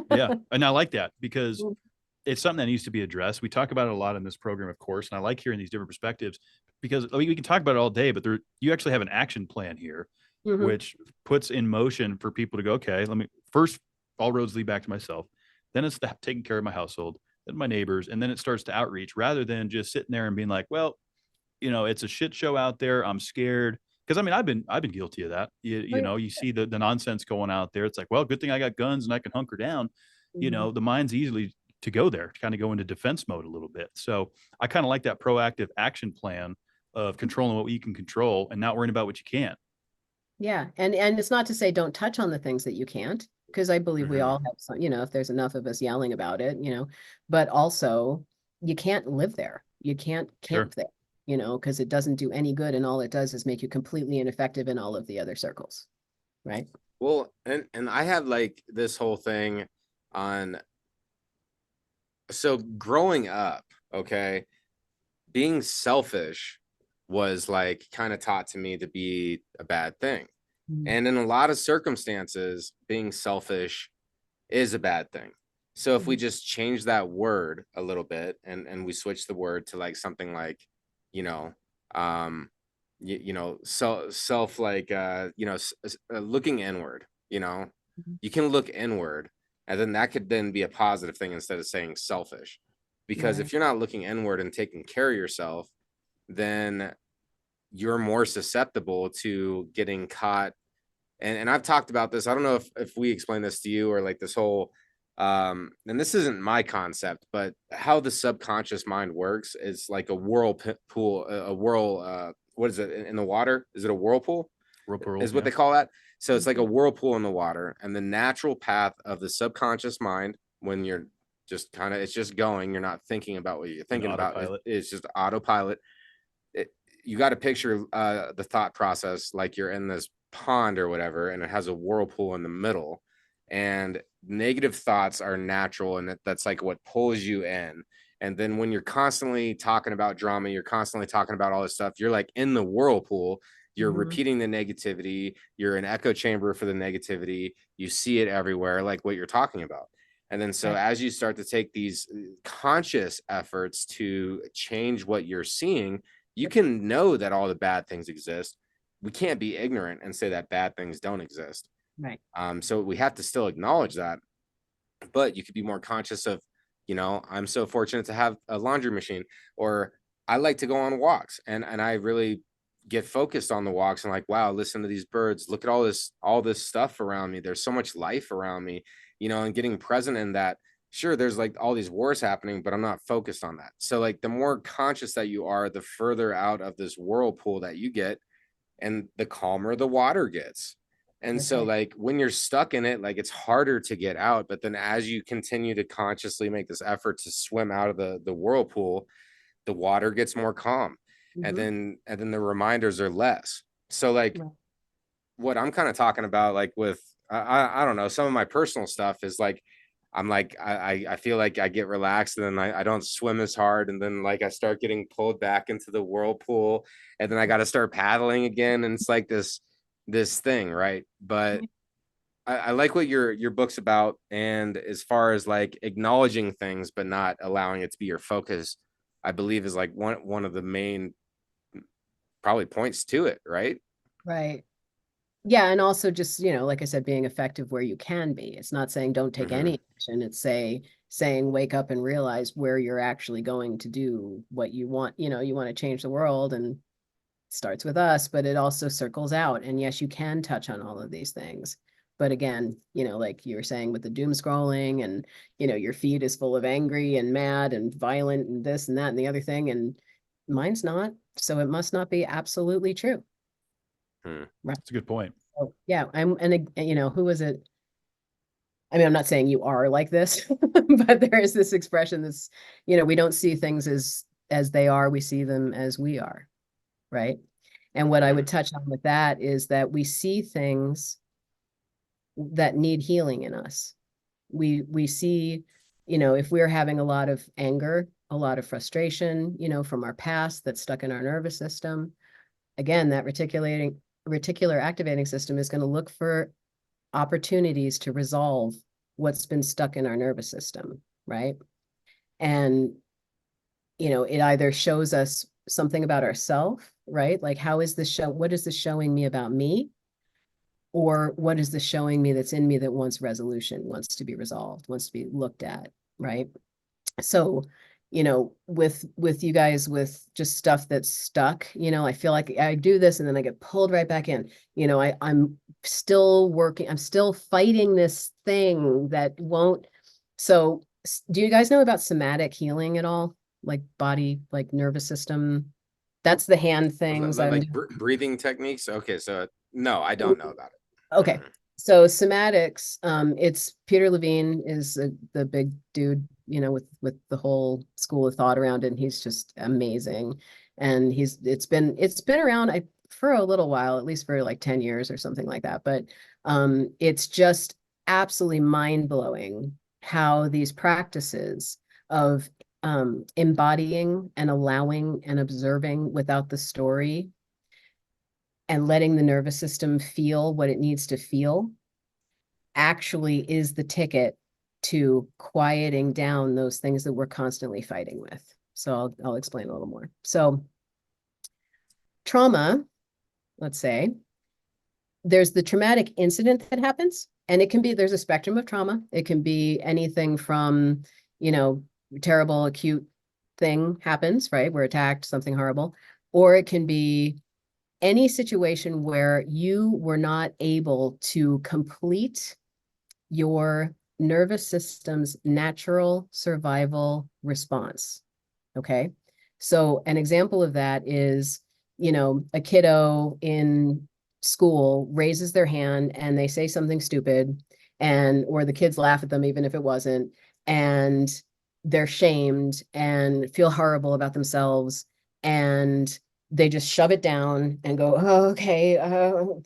Yeah. And I like that, because it's something that needs to be addressed. We talk about it a lot in this program, of course, and I like hearing these different perspectives, because we can talk about it all day, but you actually have an action plan here, which puts in motion for people to go, okay, first, all roads lead back to myself. Then it's taking care of my household, then my neighbors, and then it starts to outreach, rather than just sitting there and being like, well, it's a shit show out there. I'm scared. Because I've been guilty of that. You see the nonsense going out there. It's like, well, good thing I got guns and I can hunker down. The mind's easily to go there, to kind of go into defense mode a little bit. So I kind of like that proactive action plan of controlling what you can control and not worrying about what you can't. Yeah. And it's not to say don't touch on the things that you can't, because I believe we all have some, if there's enough of us yelling about it, but also you can't live there. You can't camp there. Because it doesn't do any good, and all it does is make you completely ineffective in all of the other circles, right? Well, and I have like this whole thing on, so growing up, okay, being selfish was like kind of taught to me to be a bad thing. And in a lot of circumstances, being selfish is a bad thing. So if we just change that word a little bit, and we switch the word to like something like, self, like, looking inward, you can look inward, and then that could then be a positive thing instead of saying selfish, because if you're not looking inward and taking care of yourself, then you're more susceptible to getting caught. And I've talked about this. I don't know if we explain this to you, or like this whole, and this isn't my concept, but how the subconscious mind works is like a whirlpool, what is it in the water? Is it a whirlpool? Whirlpool Is what they call that. So it's like a whirlpool in the water, and the natural path of the subconscious mind, when you're just kind of, it's just going, you're not thinking about what you're thinking about. It's just autopilot. You got to picture the thought process like you're in this pond or whatever, and it has a whirlpool in the middle, and negative thoughts are natural, and that's like what pulls you in. And then when you're constantly talking about drama, you're constantly talking about all this stuff, you're like in the whirlpool, you're repeating the negativity, you're an echo chamber for the negativity, you see it everywhere, like what you're talking about. And then so as you start to take these conscious efforts to change what you're seeing, you can know that all the bad things exist. We can't be ignorant and say that bad things don't exist. Right. So we have to still acknowledge that, but you could be more conscious of, I'm so fortunate to have a laundry machine, or I like to go on walks, and I really get focused on the walks and like, wow, listen to these birds, look at all this stuff around me. There's so much life around me, and getting present in that. Sure, there's like all these wars happening, but I'm not focused on that. So like the more conscious that you are, the further out of this whirlpool that you get, and the calmer the water gets. And so like when you're stuck in it, like it's harder to get out. But then as you continue to consciously make this effort to swim out of the whirlpool, the water gets more calm. And then the reminders are less. So like what I'm kind of talking about, like with I don't know, some of my personal stuff is like, I'm like, I feel like I get relaxed, and then I don't swim as hard. And then like I start getting pulled back into the whirlpool, and then I got to start paddling again. And it's like this thing, right? But I like what your book's about. And as far as like acknowledging things, but not allowing it to be your focus, I believe is like one of the main probably points to it, right? Right. Yeah. And also just, like I said, being effective where you can be. It's not saying don't take any action. It's saying wake up and realize where you're actually going to do what you want. You want to change the world, and it starts with us, but it also circles out. And yes, you can touch on all of these things. But again, like you were saying with the doom scrolling, and, your feed is full of angry and mad and violent and this and that and the other thing. And mine's not. So it must not be absolutely true. Right. That's a good point. So, yeah. Who is it? I mean, I'm not saying you are like this, but there is this expression that's, we don't see things as they are. We see them as we are. Right. And what I would touch on with that is that we see things that need healing in us. We see, if we're having a lot of anger, a lot of frustration, from our past that's stuck in our nervous system, again, that reticular activating system is going to look for opportunities to resolve what's been stuck in our nervous system, right? And, it either shows us something about ourselves, right? Like, what is this showing me about me? Or what is this showing me that's in me that wants resolution, wants to be resolved, wants to be looked at, right? So, with you guys, with just stuff that's stuck, I feel like I do this and then I get pulled right back in. I'm still working, I'm still fighting this thing that won't. So do you guys know about somatic healing at all? Like body, like nervous system? That's the hand things. Like breathing techniques. Okay. So no, I don't know about it. Okay. So somatics, it's Peter Levine is the big dude, with the whole school of thought around it. And he's just amazing. And it's been around for a little while, at least for like 10 years or something like that. But it's just absolutely mind blowing how these practices of embodying and allowing and observing without the story and letting the nervous system feel what it needs to feel actually is the ticket to quieting down those things that we're constantly fighting with. So I'll explain a little more. So trauma, let's say, there's the traumatic incident that happens, and there's a spectrum of trauma. It can be anything from, terrible acute thing happens, right? We're attacked, something horrible, or it can be any situation where you were not able to complete your nervous system's natural survival response. Okay. So an example of that is, a kiddo in school raises their hand and they say something stupid, or the kids laugh at them, even if it wasn't, and they're shamed and feel horrible about themselves. And they just shove it down and go, oh, okay,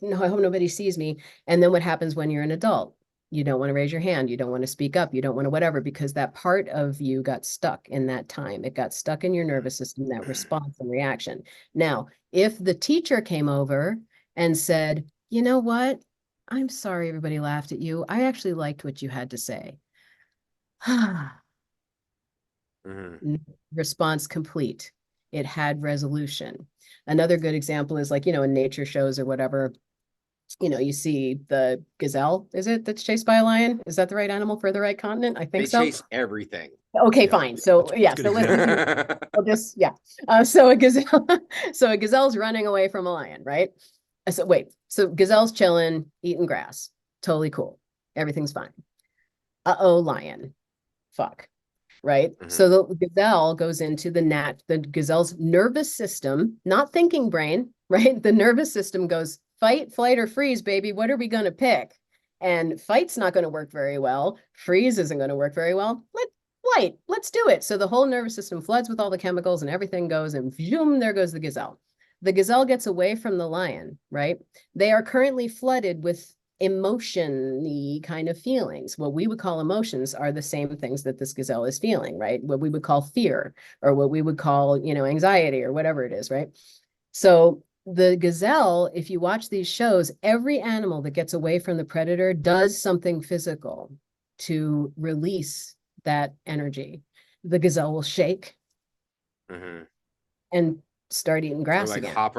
no, I hope nobody sees me. And then what happens when you're an adult? You don't want to raise your hand. You don't want to speak up. You don't want to whatever, because that part of you got stuck in that time. It got stuck in your nervous system, that response and reaction. Now, if the teacher came over and said, you know what? I'm sorry everybody laughed at you. I actually liked what you had to say. Response complete. It had resolution. Another good example is like, in nature shows or whatever, you see the gazelle, is it, that's chased by a lion? Is that the right animal for the right continent? I think They so. chase everything. Okay, Yeah. fine. So yeah, good so let's Mhm. I'll just so a gazelle, so a gazelle's running away from a lion, right? So wait, so gazelle's chilling, eating grass, totally cool, everything's fine. Uh-oh, lion, fuck, right? So the gazelle goes into the gazelle's nervous system, not thinking brain, right? The nervous system goes fight, flight, or freeze, baby. What are we going to pick? And fight's not going to work very well. Freeze isn't going to work very well. Flight, let's do it. So the whole nervous system floods with all the chemicals and everything goes, and zoom, there goes the gazelle. The gazelle gets away from the lion, right? They are currently flooded with emotion-y kind of feelings. What we would call emotions are the same things that this gazelle is feeling, right? What we would call fear, or what we would call, anxiety, or whatever it is, right? So the gazelle, if you watch these shows, every animal that gets away from the predator does something physical to release that energy. The gazelle will shake and start eating Or grass like again. hop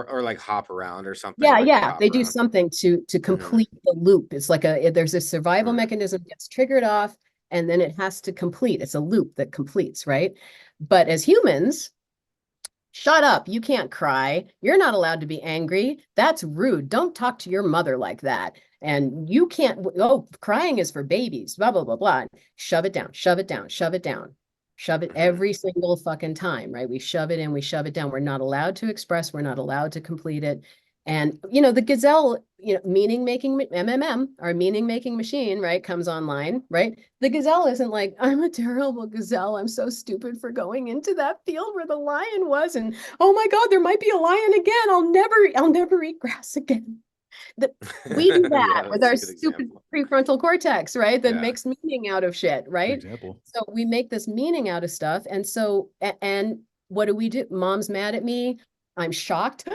around or something. Yeah, like yeah, hop they do around. something to complete the loop. It's like there's a survival mechanism gets triggered off, and then it has to complete. It's a loop that completes, right? But as humans, shut up, you can't cry. You're not allowed to be angry. That's rude. Don't talk to your mother like that. And you can't, oh, crying is for babies, blah, blah, blah, blah. Shove it down, shove it down, shove it down. Shove it every single fucking time, right? We shove it in, we shove it down. We're not allowed to express, we're not allowed to complete it. And, the gazelle, meaning making MMM, our meaning making machine, right, comes online, right? The gazelle isn't like, I'm a terrible gazelle. I'm so stupid for going into that field where the lion was. And oh my God, there might be a lion again. I'll never eat grass again. We do that Yeah, with that's our a good stupid example. prefrontal cortex, right? That Yeah. makes meaning out of shit, Good right? example. So we make this meaning out of stuff. And so, and what do we do? Mom's mad at me. I'm shocked.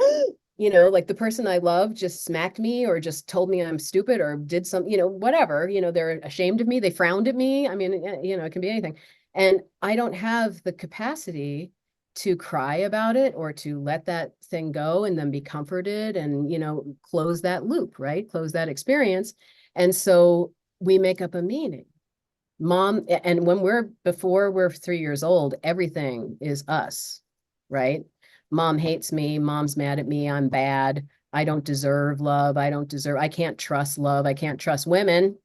Like the person I love just smacked me or just told me I'm stupid or did some, whatever, they're ashamed of me. They frowned at me. I mean, it can be anything. And I don't have the capacity to cry about it or to let that thing go and then be comforted and, close that loop, right? Close that experience. And so we make up a meaning. Mom, and before we're 3 years old, everything is us, right? Mom hates me. Mom's mad at me. I'm bad. I don't deserve love. I can't trust love. I can't trust women.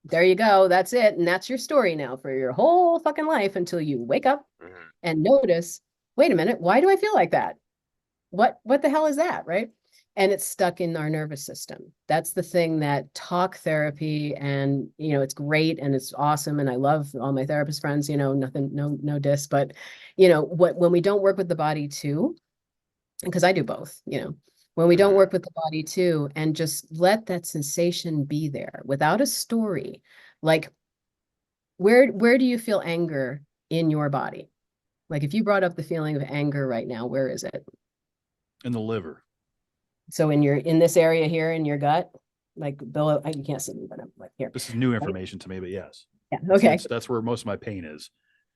There you go. That's it. And that's your story now for your whole fucking life until you wake up and notice, wait a minute, why do I feel like that? What the hell is that, right? And it's stuck in our nervous system. That's the thing that talk therapy, and it's great and it's awesome, and I love all my therapist friends, nothing, no diss, but when we don't work with the body too, because I do both, when we don't work with the body too, and just let that sensation be there without a story, like where do you feel anger in your body? Like if you brought up the feeling of anger right now, where is it? In the liver. So in this area here in your gut, like below, you can't see me, but I'm like here. This is new Right? information to me, but yes. Yeah. Okay. That's where most of my pain is.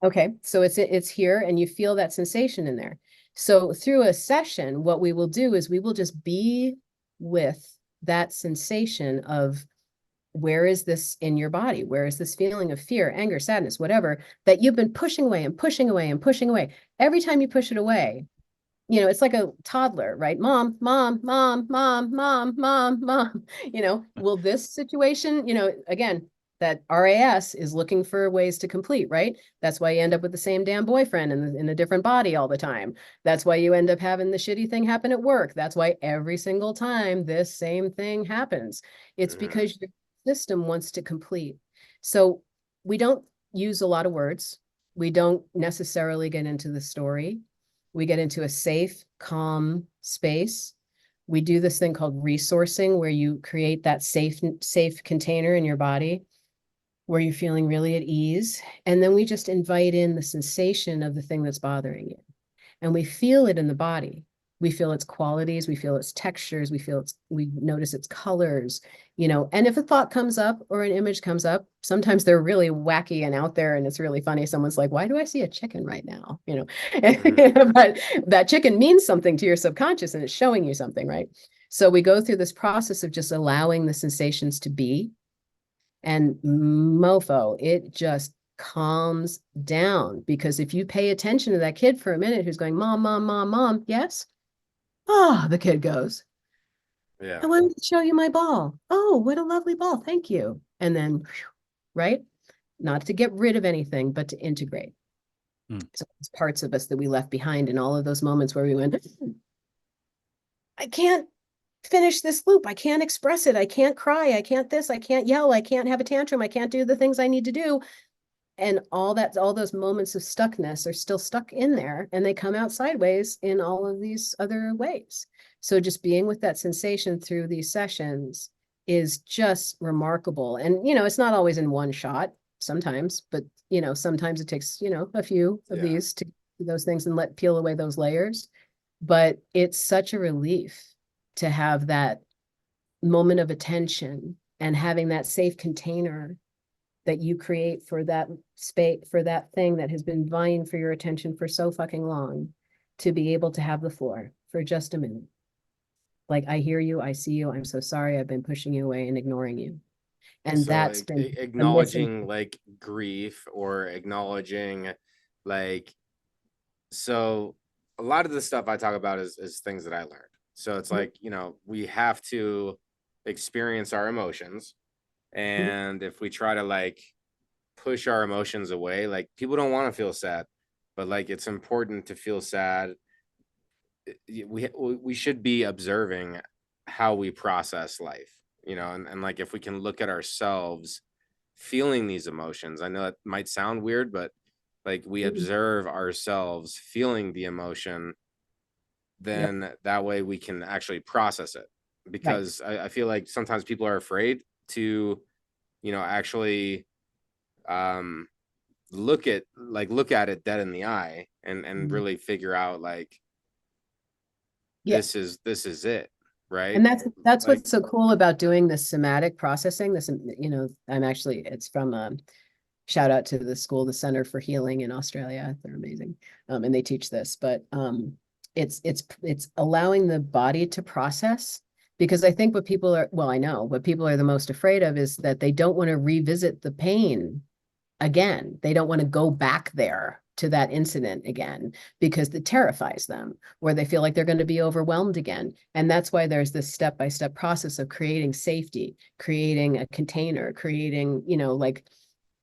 Okay. So it's here and you feel that sensation in there. So through a session, what we will do is we will just be with that sensation of where is this in your body? Where is this feeling of fear, anger, sadness, whatever, that you've been pushing away and pushing away and pushing away. Every time you push it away, it's like a toddler, right? Mom, mom, mom, mom, mom, mom, mom. Will this situation, again, that RAS is looking for ways to complete, right? That's why you end up with the same damn boyfriend in a different body all the time. That's why you end up having the shitty thing happen at work. That's why every single time this same thing happens. It's because your system wants to complete. So we don't use a lot of words. We don't necessarily get into the story. We get into a safe, calm space We do this thing called resourcing, where you create that safe container in your body where you're feeling really at ease. And then we just invite in the sensation of the thing that's bothering you. And we feel it in the body. We feel its qualities, we feel its textures, we notice its colors, and if a thought comes up or an image comes up, sometimes they're really wacky and out there and it's really funny. Someone's like, why do I see a chicken right now? But that chicken means something to your subconscious and it's showing you something, right? So we go through this process of just allowing the sensations to be, and mofo, it just calms down, because if you pay attention to that kid for a minute who's going, mom, mom, mom, mom, yes. Oh, the kid goes, Yeah. I wanted to show you my ball. Oh, what a lovely ball. Thank you. And then, right? Not to get rid of anything, but to integrate. So it's parts of us that we left behind in all of those moments where we went, I can't finish this loop. I can't express it. I can't cry. I can't this. I can't yell. I can't have a tantrum. I can't do the things I need to do. And all those moments of stuckness are still stuck in there, and they come out sideways in all of these other ways. So just being with that sensation through these sessions is just remarkable. And, it's not always in one shot sometimes, but, sometimes it takes, a few of these to do those things and peel away those layers. But it's such a relief to have that moment of attention and having that safe container that you create for that space, for that thing that has been vying for your attention for so fucking long, to be able to have the floor for just a minute. Like, I hear you, I see you, I'm so sorry, I've been pushing you away and ignoring you. And So that's like, been acknowledging like grief, or acknowledging so a lot of the stuff I talk about is things that I learned. So it's like, we have to experience our emotions. And if we try to push our emotions away, people don't want to feel sad, but it's important to feel sad. We should be observing how we process life, and if we can look at ourselves feeling these emotions. I know it might sound weird, but we observe ourselves feeling the emotion, then that way we can actually process it. Because I feel like sometimes people are afraid to actually look at it dead in the eye and really figure out this is it, right? And that's what's so cool about doing this somatic processing. This, it's from shout out to the school, the Center for Healing in Australia. They're amazing. And they teach this, but it's allowing the body to process. Because I think I know what people are the most afraid of is that they don't want to revisit the pain again. They don't want to go back there to that incident again, because it terrifies them, or they feel like they're going to be overwhelmed again. And that's why there's this step-by-step process of creating safety, creating a container, creating,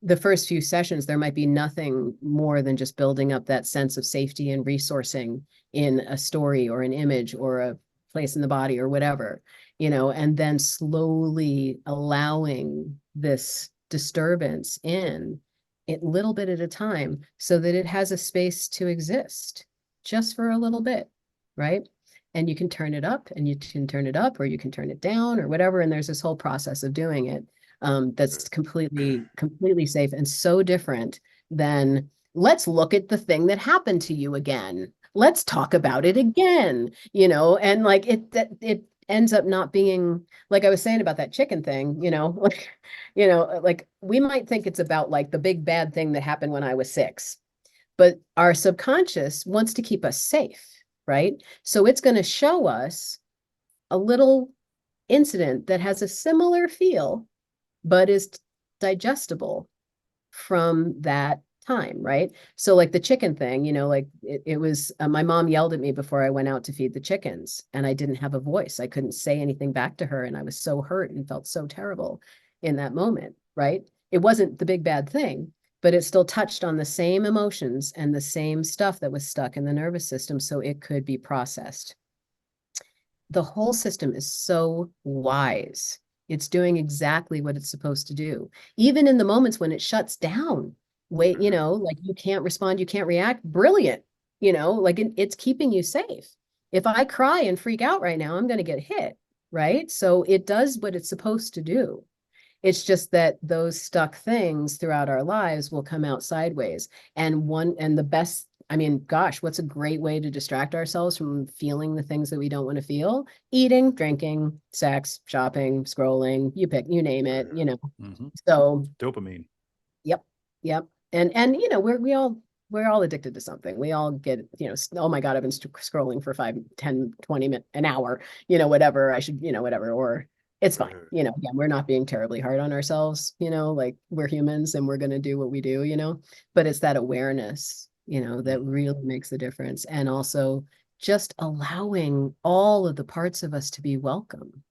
the first few sessions, there might be nothing more than just building up that sense of safety and resourcing in a story or an image or a place in the body or whatever, and then slowly allowing this disturbance in a little bit at a time, so that it has a space to exist just for a little bit, right? And you can turn it up, and you can turn it up, or you can turn it down, or whatever. And there's this whole process of doing it that's completely safe, and so different than, let's look at the thing that happened to you again. Let's talk about it again, and it ends up not being, like I was saying about that chicken thing, we might think it's about the big bad thing that happened when I was 6, but our subconscious wants to keep us safe, right? So it's going to show us a little incident that has a similar feel, but is digestible from that time, right? So the chicken thing, it was, my mom yelled at me before I went out to feed the chickens, and I didn't have a voice. I couldn't say anything back to her, and I was so hurt and felt so terrible in that moment, right? It wasn't the big bad thing, but it still touched on the same emotions and the same stuff that was stuck in the nervous system, so it could be processed. The whole system is so wise. It's doing exactly what it's supposed to do. Even in the moments when it shuts down, you can't respond, you can't react, brilliant, it's keeping you safe. If I cry and freak out right now, I'm going to get hit, right? So it does what it's supposed to do. It's just that those stuck things throughout our lives will come out sideways. And the best, I mean, gosh, what's a great way to distract ourselves from feeling the things that we don't want to feel? Eating, drinking, sex, shopping, scrolling, you pick, you name it, you know. So Dopamine. Yep. Yep. And you know, we're all addicted to something. We all get, you know, oh my God, I've been scrolling for 5, 10, 20 minutes, an hour, you know, whatever. I should, you know, whatever, or it's fine. You know, again, we're not being terribly hard on ourselves, you know, like we're humans and we're going to do what we do, you know, but it's that awareness, you know, that really makes the difference. And also just allowing all of the parts of us to be welcome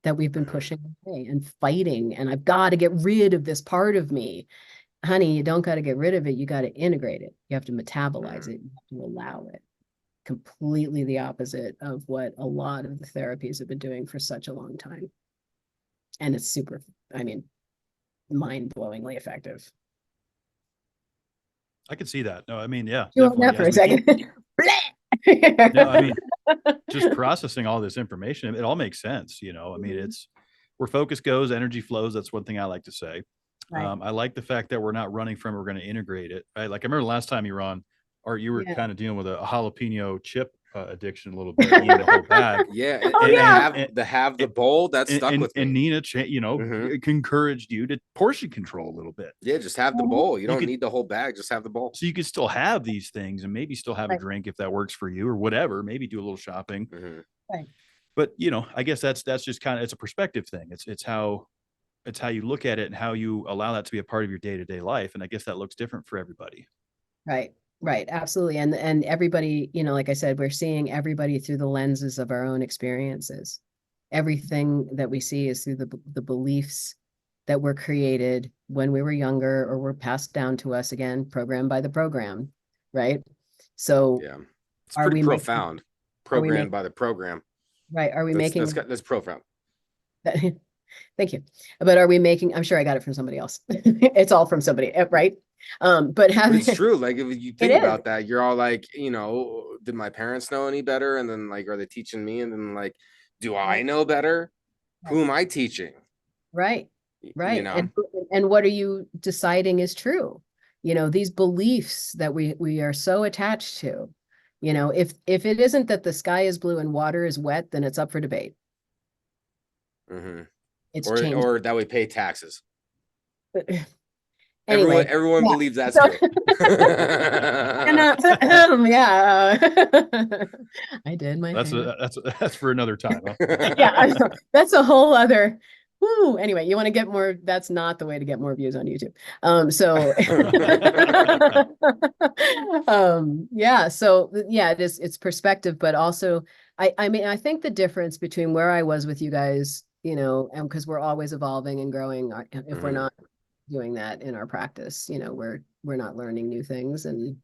that we've been pushing away and fighting. And I've got to get rid of this part of me. Honey, you don't got to get rid of it. You got to integrate it. You have to metabolize it. You have to allow it. Completely the opposite of what a lot of the therapies have been doing for such a long time. And it's super, I mean, mind-blowingly effective. I could see that. No, I mean, yeah. You on that for a second. No, I mean, just processing all this information, it all makes sense. You know, I mean, it's where focus goes, energy flows. That's one thing I like to say. Right. I like the fact that we're not running from it, we're going to integrate it. Right. Like I remember last time you were on, or you were kind of dealing with a jalapeno chip addiction a little bit. Eating the whole bag. Yeah. And have the bowl that stuck with me. And Nina, you know, encouraged you to portion control a little bit. Yeah, just have the bowl. You don't need the whole bag. Just have the bowl. So you could still have these things and maybe still have a drink if that works for you or whatever. Maybe do a little shopping. Right. But you know, I guess that's just kind of, it's a perspective thing. It's how you look at it and how you allow that to be a part of your day-to-day life. And I guess that looks different for everybody. Right. Right. Absolutely. And everybody, you know, like I said, we're seeing everybody through the lenses of our own experiences. Everything that we see is through the beliefs that were created when we were younger or were passed down to us, again, programmed by the program. Right. So yeah, it's pretty profound. Programmed by the program. Right. Are we making that's profound. Thank you. But are we making, I'm sure I got it from somebody else. It's all from somebody, right? But it's true. Like if you think about that, you're all like, you know, did my parents know any better? And then like, are they teaching me? And then like, do I know better? Who am I teaching? Right. Right. You know? And what are you deciding is true? You know, these beliefs that we are so attached to, you know, if it isn't that the sky is blue and water is wet, then it's up for debate. It's changed. Or that we pay taxes. Anyway, everyone believes that's true. Yeah, I did my. That's for another time. Huh? Yeah, that's a whole other. Woo. Anyway, you want to get more? That's not the way to get more views on YouTube. Yeah. So yeah, it's perspective, but also I mean, I think the difference between where I was with you guys, you know, and because we're always evolving and growing, if we're not doing that in our practice, you know, we're not learning new things and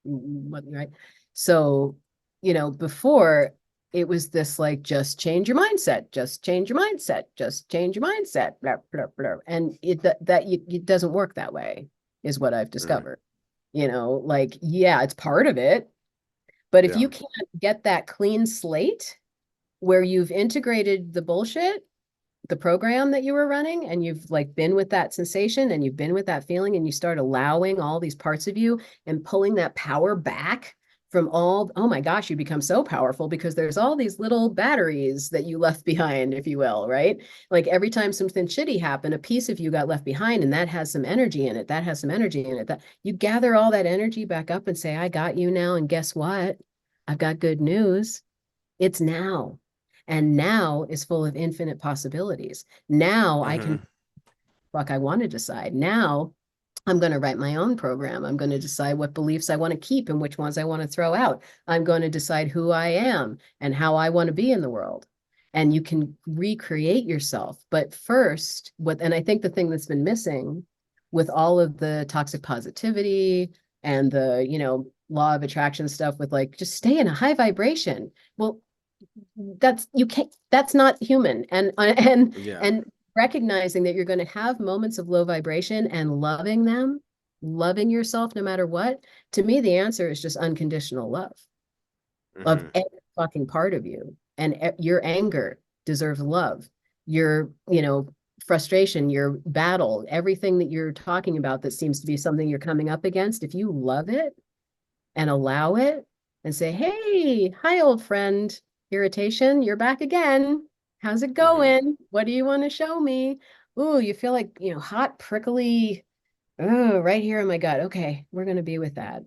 what, right? So, you know, before it was this like, just change your mindset, just change your mindset, just change your mindset, blah, blah, blah. And it doesn't work that way is what I've discovered. You know, like, yeah, it's part of it. But if you can't get that clean slate where you've integrated the bullshit, the program that you were running, and you've like been with that sensation and you've been with that feeling, and you start allowing all these parts of you and pulling that power back from all, oh my gosh, you become so powerful because there's all these little batteries that you left behind, if you will, right? Like every time something shitty happened, a piece of you got left behind, and that has some energy in it. That has some energy in it. That you gather all that energy back up and say, I got you now. And guess what? I've got good news. It's now. And now is full of infinite possibilities. Now I can, I want to decide. Now I'm going to write my own program. I'm going to decide what beliefs I want to keep and which ones I want to throw out. I'm going to decide who I am and how I want to be in the world. And you can recreate yourself. But first, and I think the thing that's been missing with all of the toxic positivity and the, you know, law of attraction stuff with like, just stay in a high vibration. Well, that's not human. And recognizing that you're going to have moments of low vibration and loving them, loving yourself no matter what. To me, the answer is just unconditional love of fucking part of you. And your anger deserves love. Your, frustration, your battle, everything that you're talking about that seems to be something you're coming up against, if you love it and allow it and say, hey, hi, old friend, irritation, you're back again. How's it going? What do you want to show me? Ooh, you feel like, hot, prickly, oh, right here in my gut. Okay, we're going to be with that.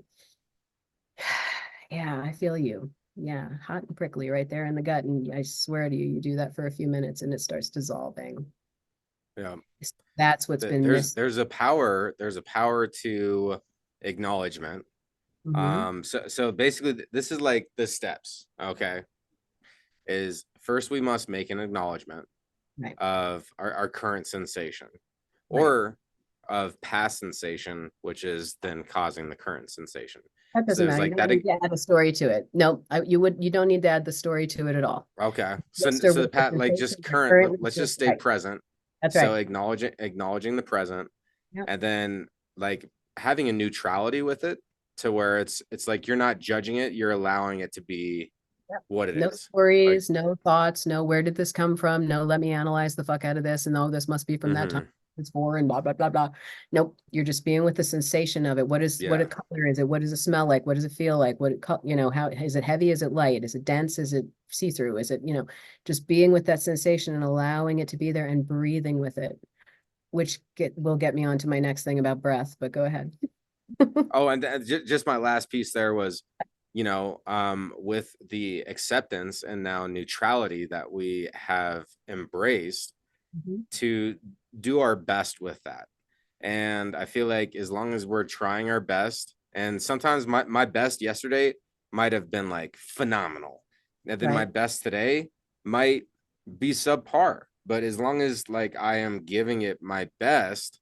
Yeah, I feel you. Yeah, hot and prickly right there in the gut. And I swear to you, you do that for a few minutes and it starts dissolving. Yeah. That's what's been missing. There's a power to acknowledgement. So basically this is like the steps, okay? Is first we must make an acknowledgement of our current sensation or of past sensation, which is then causing the current sensation. That doesn't matter. Like you don't need to add a story to it. No, you don't need to add the story to it at all. Okay. So the pat, like just let's just stay present. That's so right. acknowledging the present, Yep. and then like having a neutrality with it to where it's like you're not judging it, you're allowing it to be what it is. No stories, no thoughts, no where did this come from? No, let me analyze the fuck out of this. And no, this must be from that time it's for and blah, blah, blah, blah. Nope. You're just being with the sensation of it. What a color is it? What does it smell like? What does it feel like? How is it heavy? Is it light? Is it dense? Is it see-through? Is it, just being with that sensation and allowing it to be there and breathing with it, which will get me on to my next thing about breath, but go ahead. Oh, and just my last piece there was, with the acceptance and now neutrality that we have embraced, to do our best with that. And I feel like as long as we're trying our best, and sometimes my best yesterday might have been like phenomenal, and then my best today might be subpar, but as long as like I am giving it my best,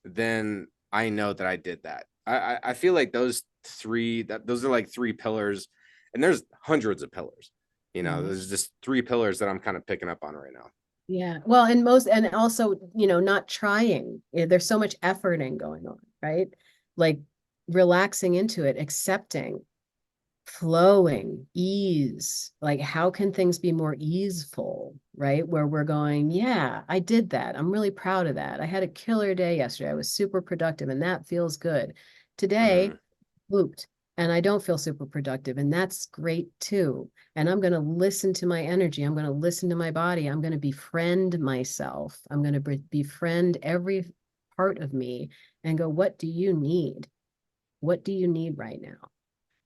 then I know that I did that. I feel like those are like three pillars, and there's hundreds of pillars, there's just three pillars that I'm kind of picking up on right now. Yeah. Well, and also, not trying. There's so much efforting going on, right? Like relaxing into it, accepting, flowing, ease. Like, how can things be more easeful, right? Where we're going, yeah, I did that. I'm really proud of that. I had a killer day yesterday. I was super productive and that feels good. Today, looped. And I don't feel super productive. And that's great too. And I'm going to listen to my energy. I'm going to listen to my body. I'm going to befriend myself. I'm going to befriend every part of me and go, what do you need? What do you need right now?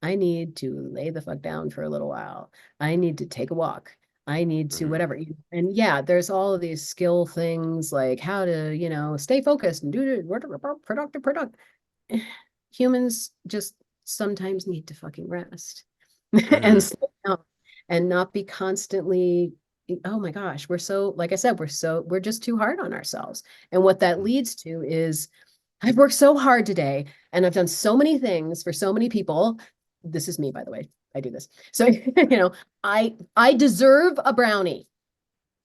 I need to lay the fuck down for a little while. I need to take a walk. I need to whatever. And yeah, there's all of these skill things like how to, stay focused and do productive. Humans just sometimes need to fucking rest and slow down and not be constantly, oh my gosh, we're so, like I said, we're just too hard on ourselves. And what that leads to is I've worked so hard today and I've done so many things for so many people. This is me, by the way. I do this. So, I deserve a brownie.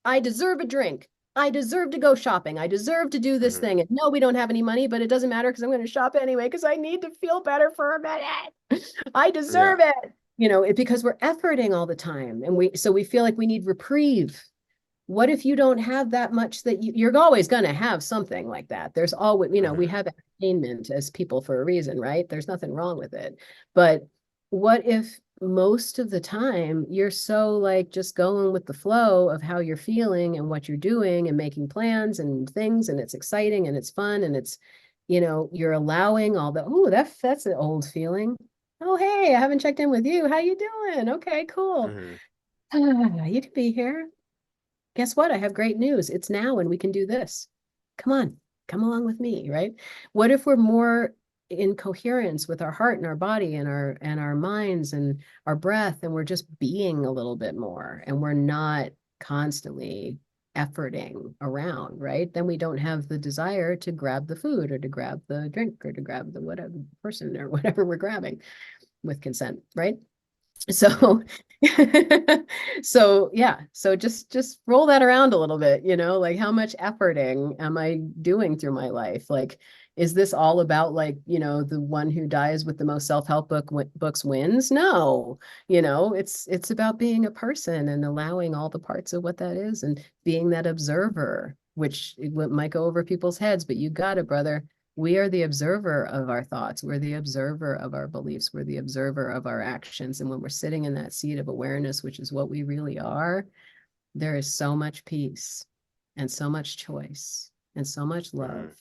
I deserve a drink. I deserve to go shopping. I deserve to do this thing. And no, we don't have any money, but it doesn't matter because I'm going to shop anyway because I need to feel better for a minute. I deserve it. Because we're efforting all the time. And we feel like we need reprieve. What if you don't have that much that you're always going to have something like that? There's always, we have entertainment as people for a reason, right? There's nothing wrong with it. But what if most of the time you're so like just going with the flow of how you're feeling and what you're doing and making plans and things, and it's exciting and it's fun and it's, you're allowing all the, oh, that's an old feeling. Oh, hey, I haven't checked in with you. How you doing? Okay, cool. You can be here. Guess what? I have great news. It's now and we can do this. Come on, come along with me, right? What if we're more in coherence with our heart and our body and our minds and our breath, and we're just being a little bit more and we're not constantly efforting around, right? Then we don't have the desire to grab the food or to grab the drink or to grab the whatever person or whatever we're grabbing with consent, right? So, so yeah, so just roll that around a little bit, like how much efforting am I doing through my life? Like, is this all about like, the one who dies with the most self-help books wins? No, it's about being a person and allowing all the parts of what that is and being that observer, which it might go over people's heads, but you got it, brother. We are the observer of our thoughts. We're the observer of our beliefs. We're the observer of our actions. And when we're sitting in that seat of awareness, which is what we really are, there is so much peace and so much choice and so much love,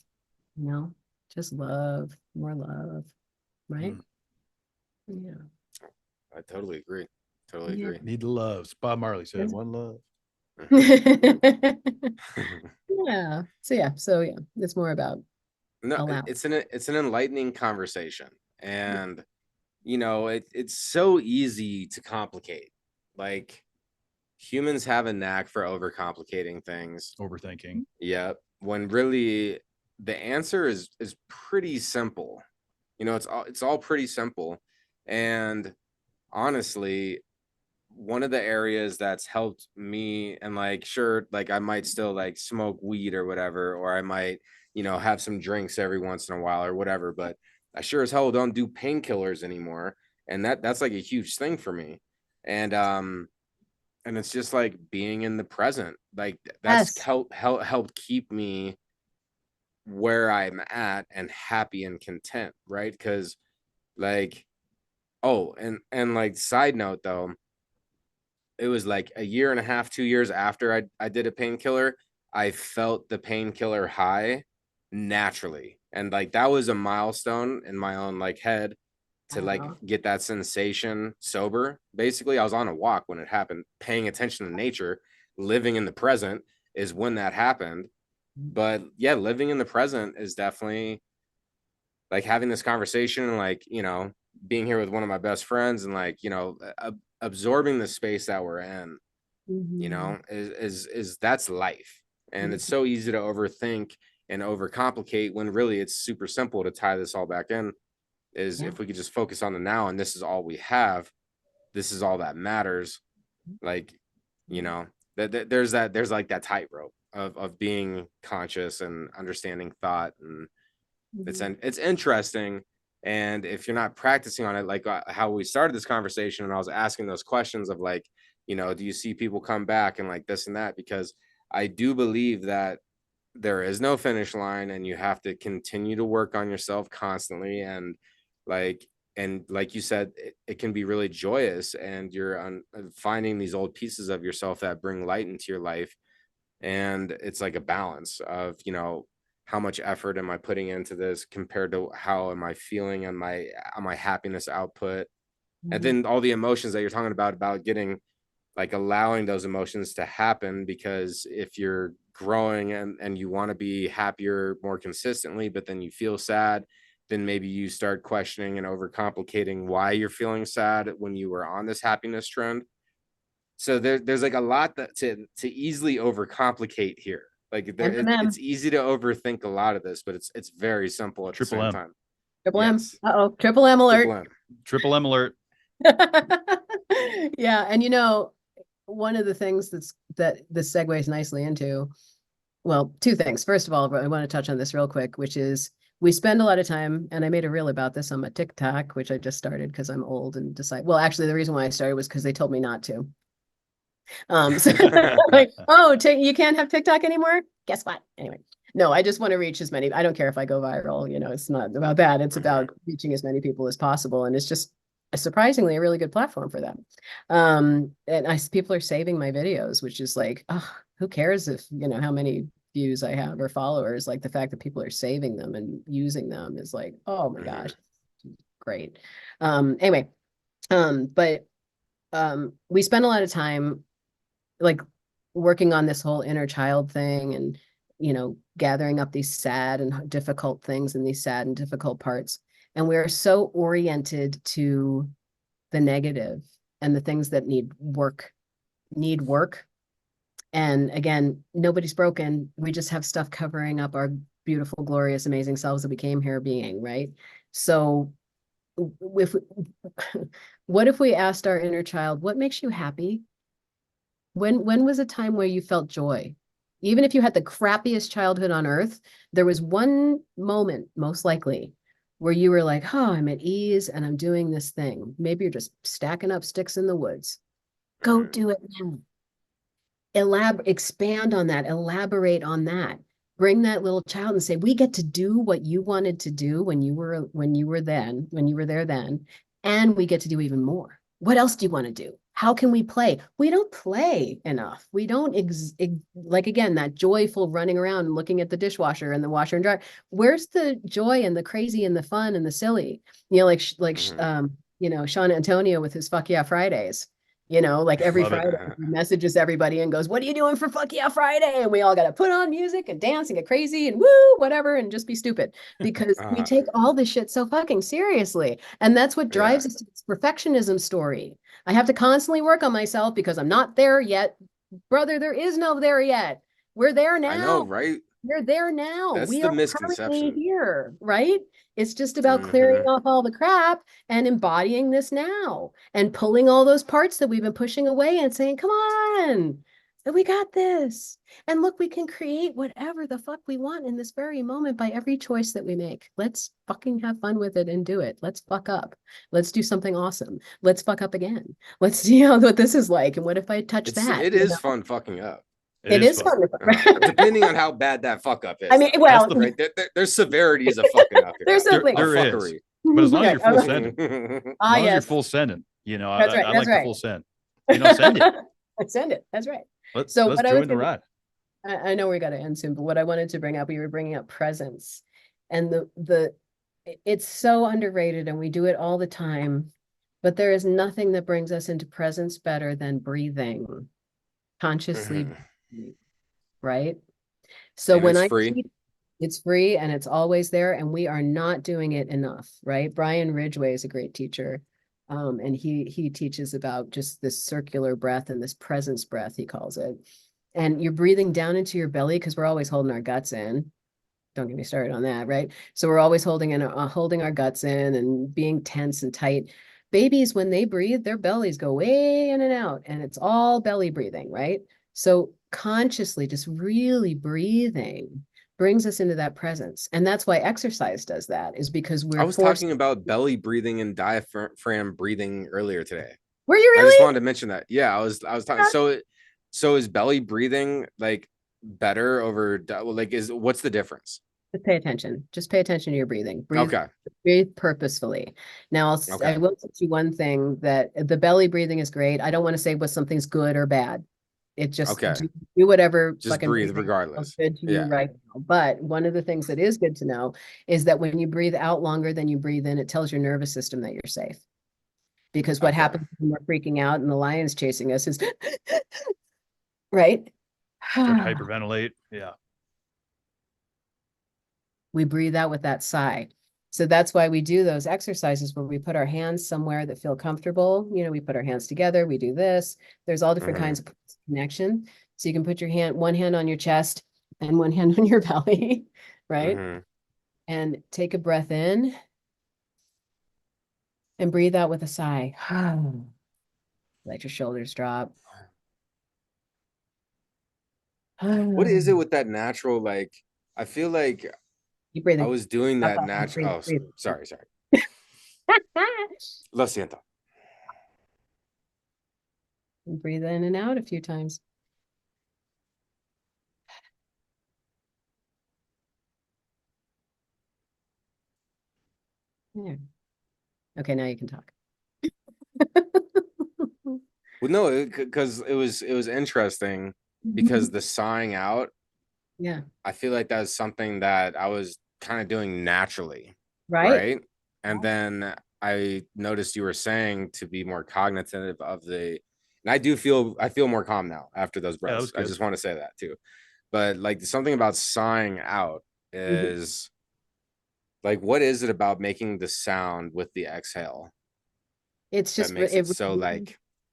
just love, more love, right? Yeah. I totally agree. Totally Yeah. agree. Need the loves. Bob Marley said, Yes. one love. Yeah. So yeah, it's more about No, allow. it's an enlightening conversation, and it's so easy to complicate. Like, humans have a knack for overcomplicating things. Overthinking. Yep. When really the answer is pretty simple. It's all pretty simple. And honestly, one of the areas that's helped me, and like, sure, like I might still like smoke weed or whatever, or I might, have some drinks every once in a while or whatever, but I sure as hell don't do painkillers anymore. And that's like a huge thing for me. And it's just like being in the present. Like that's Yes. helped keep me where I'm at and happy and content, right? Because like, oh, and like side note though, it was like a year and a half, 2 years after I did a painkiller, I felt the painkiller high naturally. And like that was a milestone in my own like head to like Wow. get that sensation sober. Basically, I was on a walk when it happened, paying attention to nature, living in the present is when that happened. But yeah, living in the present is definitely like having this conversation and like, being here with one of my best friends and like, absorbing the space that we're in, Mhm. is that's life. And it's so easy to overthink and overcomplicate when really it's super simple to tie this all back in. Is Yeah. if we could just focus on the now and this is all we have, this is all that matters. Like, there's like that tightrope of being conscious and understanding thought, and it's interesting. And if you're not practicing on it, like how we started this conversation, and I was asking those questions of like, do you see people come back and like this and that? Because I do believe that there is no finish line, and you have to continue to work on yourself constantly. Like and like you said, it can be really joyous, and you're finding these old pieces of yourself that bring light into your life. And it's like a balance of how much effort am I putting into this compared to how am I feeling on my happiness output. And then all the emotions that you're talking about getting like allowing those emotions to happen, because if you're growing and you want to be happier more consistently, but then you feel sad, then maybe you start questioning and overcomplicating why you're feeling sad when you were on this happiness trend. So there's like a lot that to easily overcomplicate here. Like M. it's easy to overthink a lot of this, but it's very simple at the Triple same M. time. Triple M. Yes. Uh-oh, Triple M alert. Triple M. Triple M alert. Yeah, and one of the things that this segues nicely into, well, two things. First of all, I want to touch on this real quick, which is we spend a lot of time, and I made a reel about this on my TikTok, which I just started because I'm old and well, actually the reason why I started was because they told me not to. So like, oh, you can't have TikTok anymore? Guess what? Anyway, no, I just want to reach as many. I don't care if I go viral, it's not about that. It's about reaching as many people as possible. And it's just surprisingly a really good platform for them. And people are saving my videos, which is like, oh, who cares if, how many views I have or followers? Like the fact that people are saving them and using them is like, oh my gosh, great. Anyway, but we spend a lot of time like working on this whole inner child thing and gathering up these sad and difficult things and these sad and difficult parts, and we're so oriented to the negative and the things that need work. And again, nobody's broken. We just have stuff covering up our beautiful, glorious, amazing selves that we came here being, right? So if what if we asked our inner child, what makes you happy? When was a time where you felt joy? Even if you had the crappiest childhood on earth, there was one moment, most likely, where you were like, oh, I'm at ease and I'm doing this thing. Maybe you're just stacking up sticks in the woods. Go do it now. Expand on that, elaborate on that. Bring that little child and say, we get to do what you wanted to do when you were there then, and we get to do even more. What else do you want to do? How can we play? We don't play enough. We don't like, again, that joyful running around and looking at the dishwasher and the washer and dryer. Where's the joy and the crazy and the fun and the silly? Sean Antonio with his Fuck Yeah Fridays. Like every Love it. Friday, he messages everybody and goes, what are you doing for Fuck Yeah Friday? And we all got to put on music and dance and get crazy and woo, whatever, and just be stupid because we take all this shit so fucking seriously. And that's what drives us to this perfectionism story. I have to constantly work on myself because I'm not there yet. Brother, there is no there yet. We're there now. I know, right? We're there now. That's We the are misconception currently here, right? It's just about clearing off all the crap and embodying this now and pulling all those parts that we've been pushing away and saying, come on, we got this. And look, we can create whatever the fuck we want in this very moment by every choice that we make. Let's fucking have fun with it and do it. Let's fuck up. Let's do something awesome. Let's fuck up again. Let's see what this is like. And what if I touch that? It is fun fucking up. It is fun. Depending on how bad that fuck up is. I mean, well, right? There's severities of fucking up here. There's something. There is. But as long as you're full sending, as long as you're full sending, That's right, I that's like right. the full send. Send it. Send it. That's right. Let's what I was join the ride. I know we got to end soon, but what I wanted to bring up, you were bringing up presence, and it's so underrated, and we do it all the time. But there is nothing that brings us into presence better than breathing consciously, right? So and when it's free. teach, it's free and it's always there, and we are not doing it enough, right? Brian Ridgway is a great teacher. And he teaches about just this circular breath and this presence breath, he calls it. And you're breathing down into your belly because we're always holding our guts in. Don't get me started on that, right? So we're always holding our guts in and being tense and tight. Babies, when they breathe, their bellies go way in and out, and it's all belly breathing, right? So consciously just really breathing brings us into that presence. And that's why exercise does that, is because I was talking about belly breathing and diaphragm breathing earlier today. Were you really? I just wanted to mention that. Yeah, I was talking. So is belly breathing like better over what's the difference? Just pay attention. Just pay attention to your breathing. Breathe purposefully. Now, I will teach you one thing, that the belly breathing is great. I don't want to say what something's good or bad. It just do whatever. Just breathe regardless. Good to you right now. But one of the things that is good to know is that when you breathe out longer than you breathe in, it tells your nervous system that you're safe. Because what happens when we're freaking out and the lion's chasing us is right. Start to hyperventilate. Yeah. We breathe out with that sigh. So that's why we do those exercises where we put our hands somewhere that feel comfortable. We put our hands together, we do this. There's all different kinds of connection. So you can put your one hand on your chest and one hand on your belly, right? And take a breath in and breathe out with a sigh. Let your shoulders drop. What is it with that natural, I feel like you breathing. I was doing that natural. Oh, sorry. Lo siento. Breathe in and out a few times. There. Okay, now you can talk. Well, no, because it was interesting because the sighing out. Yeah. I feel like that's something that I was kind of doing naturally. Right. And then I noticed you were saying to be more cognitive of and I feel more calm now after those breaths. I just want to say that too. But something about sighing out is what is it about making the sound with the exhale? It's just, that makes it so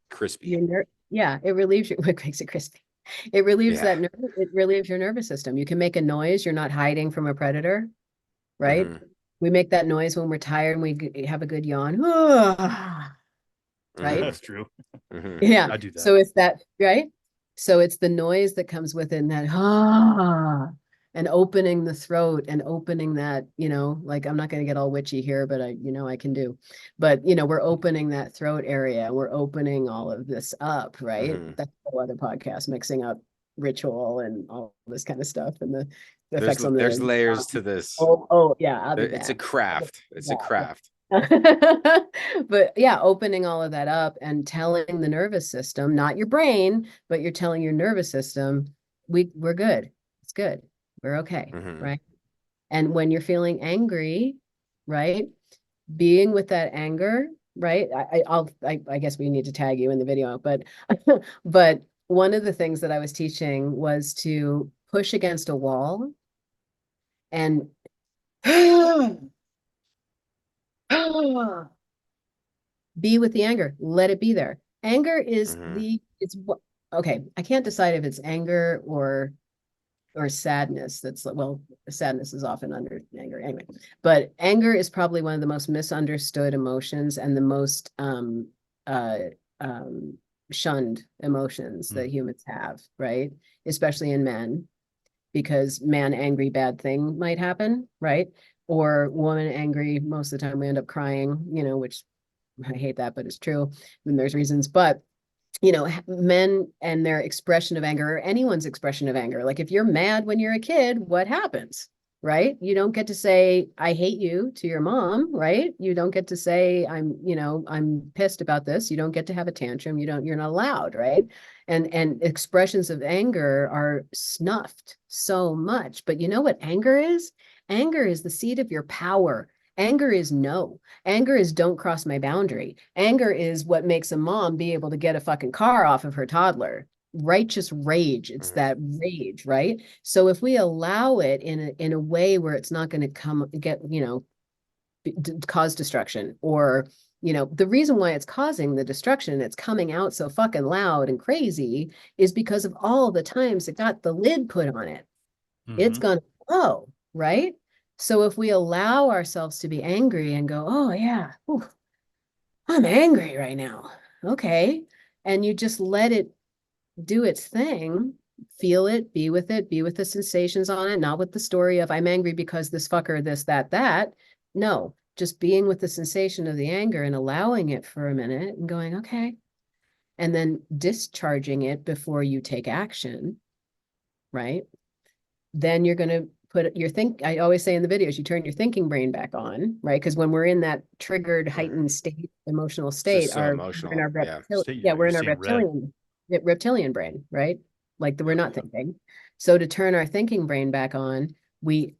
crispy. It relieves you. What makes it crispy? It relieves it relieves your nervous system. You can make a noise. You're not hiding from a predator, right? We make that noise when we're tired and we have a good yawn. Right? That's true. Mhm. Yeah. I do that. So it's that, right? So it's the noise that comes with it, and that and opening the throat and opening that, like I'm not going to get all witchy here, but I can do. But we're opening that throat area. We're opening all of this up, right? Mhm. That's a whole other podcast, mixing up ritual and all this kind of stuff and the There's effects on there's the layers to this. oh yeah, I'll be It's a back. craft. It's a craft. But yeah, opening all of that up and telling the nervous system, not your brain, but you're telling your nervous system, we're good. It's good. We're okay. Mhm. Right. And when you're feeling angry, right, being with that anger, right? I guess we need to tag you in the video, but but one of the things that I was teaching was to push against a wall and be with the anger. Let it be there. Anger is Mhm. it's what, okay, I can't decide if it's anger or sadness. Well, sadness is often under anger anyway, but anger is probably one of the most misunderstood emotions and the most uh shunned emotions that humans have, right? Especially in men, because man angry, bad thing might happen, right? Or woman angry, most of the time we end up crying, which I hate that, but it's true. And there's reasons, but men and their expression of anger, or anyone's expression of anger. Like if you're mad when you're a kid, what happens? Right? You don't get to say, I hate you to your mom, right? You don't get to say, I'm pissed about this. You don't get to have a tantrum. You're not allowed, right? And expressions of anger are snuffed so much. But you know what anger is? Anger is the seat of your power. Anger is no. Anger is don't cross my boundary. Anger is what makes a mom be able to get a fucking car off of her toddler. Righteous rage. It's Mhm. that rage, right? So if we allow it in a way where it's not going to cause destruction, or the reason why it's causing the destruction, it's coming out so fucking loud and crazy, is because of all the times it got the lid put on it. It's gonna flow, right? So if we allow ourselves to be angry and go, oh yeah, ooh, I'm angry right now. Okay. And you just let it do its thing, feel it, be with the sensations on it, not with the story of I'm angry because this fucker, this, that. No, just being with the sensation of the anger and allowing it for a minute and going, okay. And then discharging it before you take action, right? Then you're going to I always say in the videos, you turn your thinking brain back on, right? Because when we're in that triggered, Mhm. heightened state, emotional It's just state, so we're in emotional. our Yeah. we're You're in our seeing red. reptilian brain, right? Like we're not thinking. So to turn our thinking brain back on, we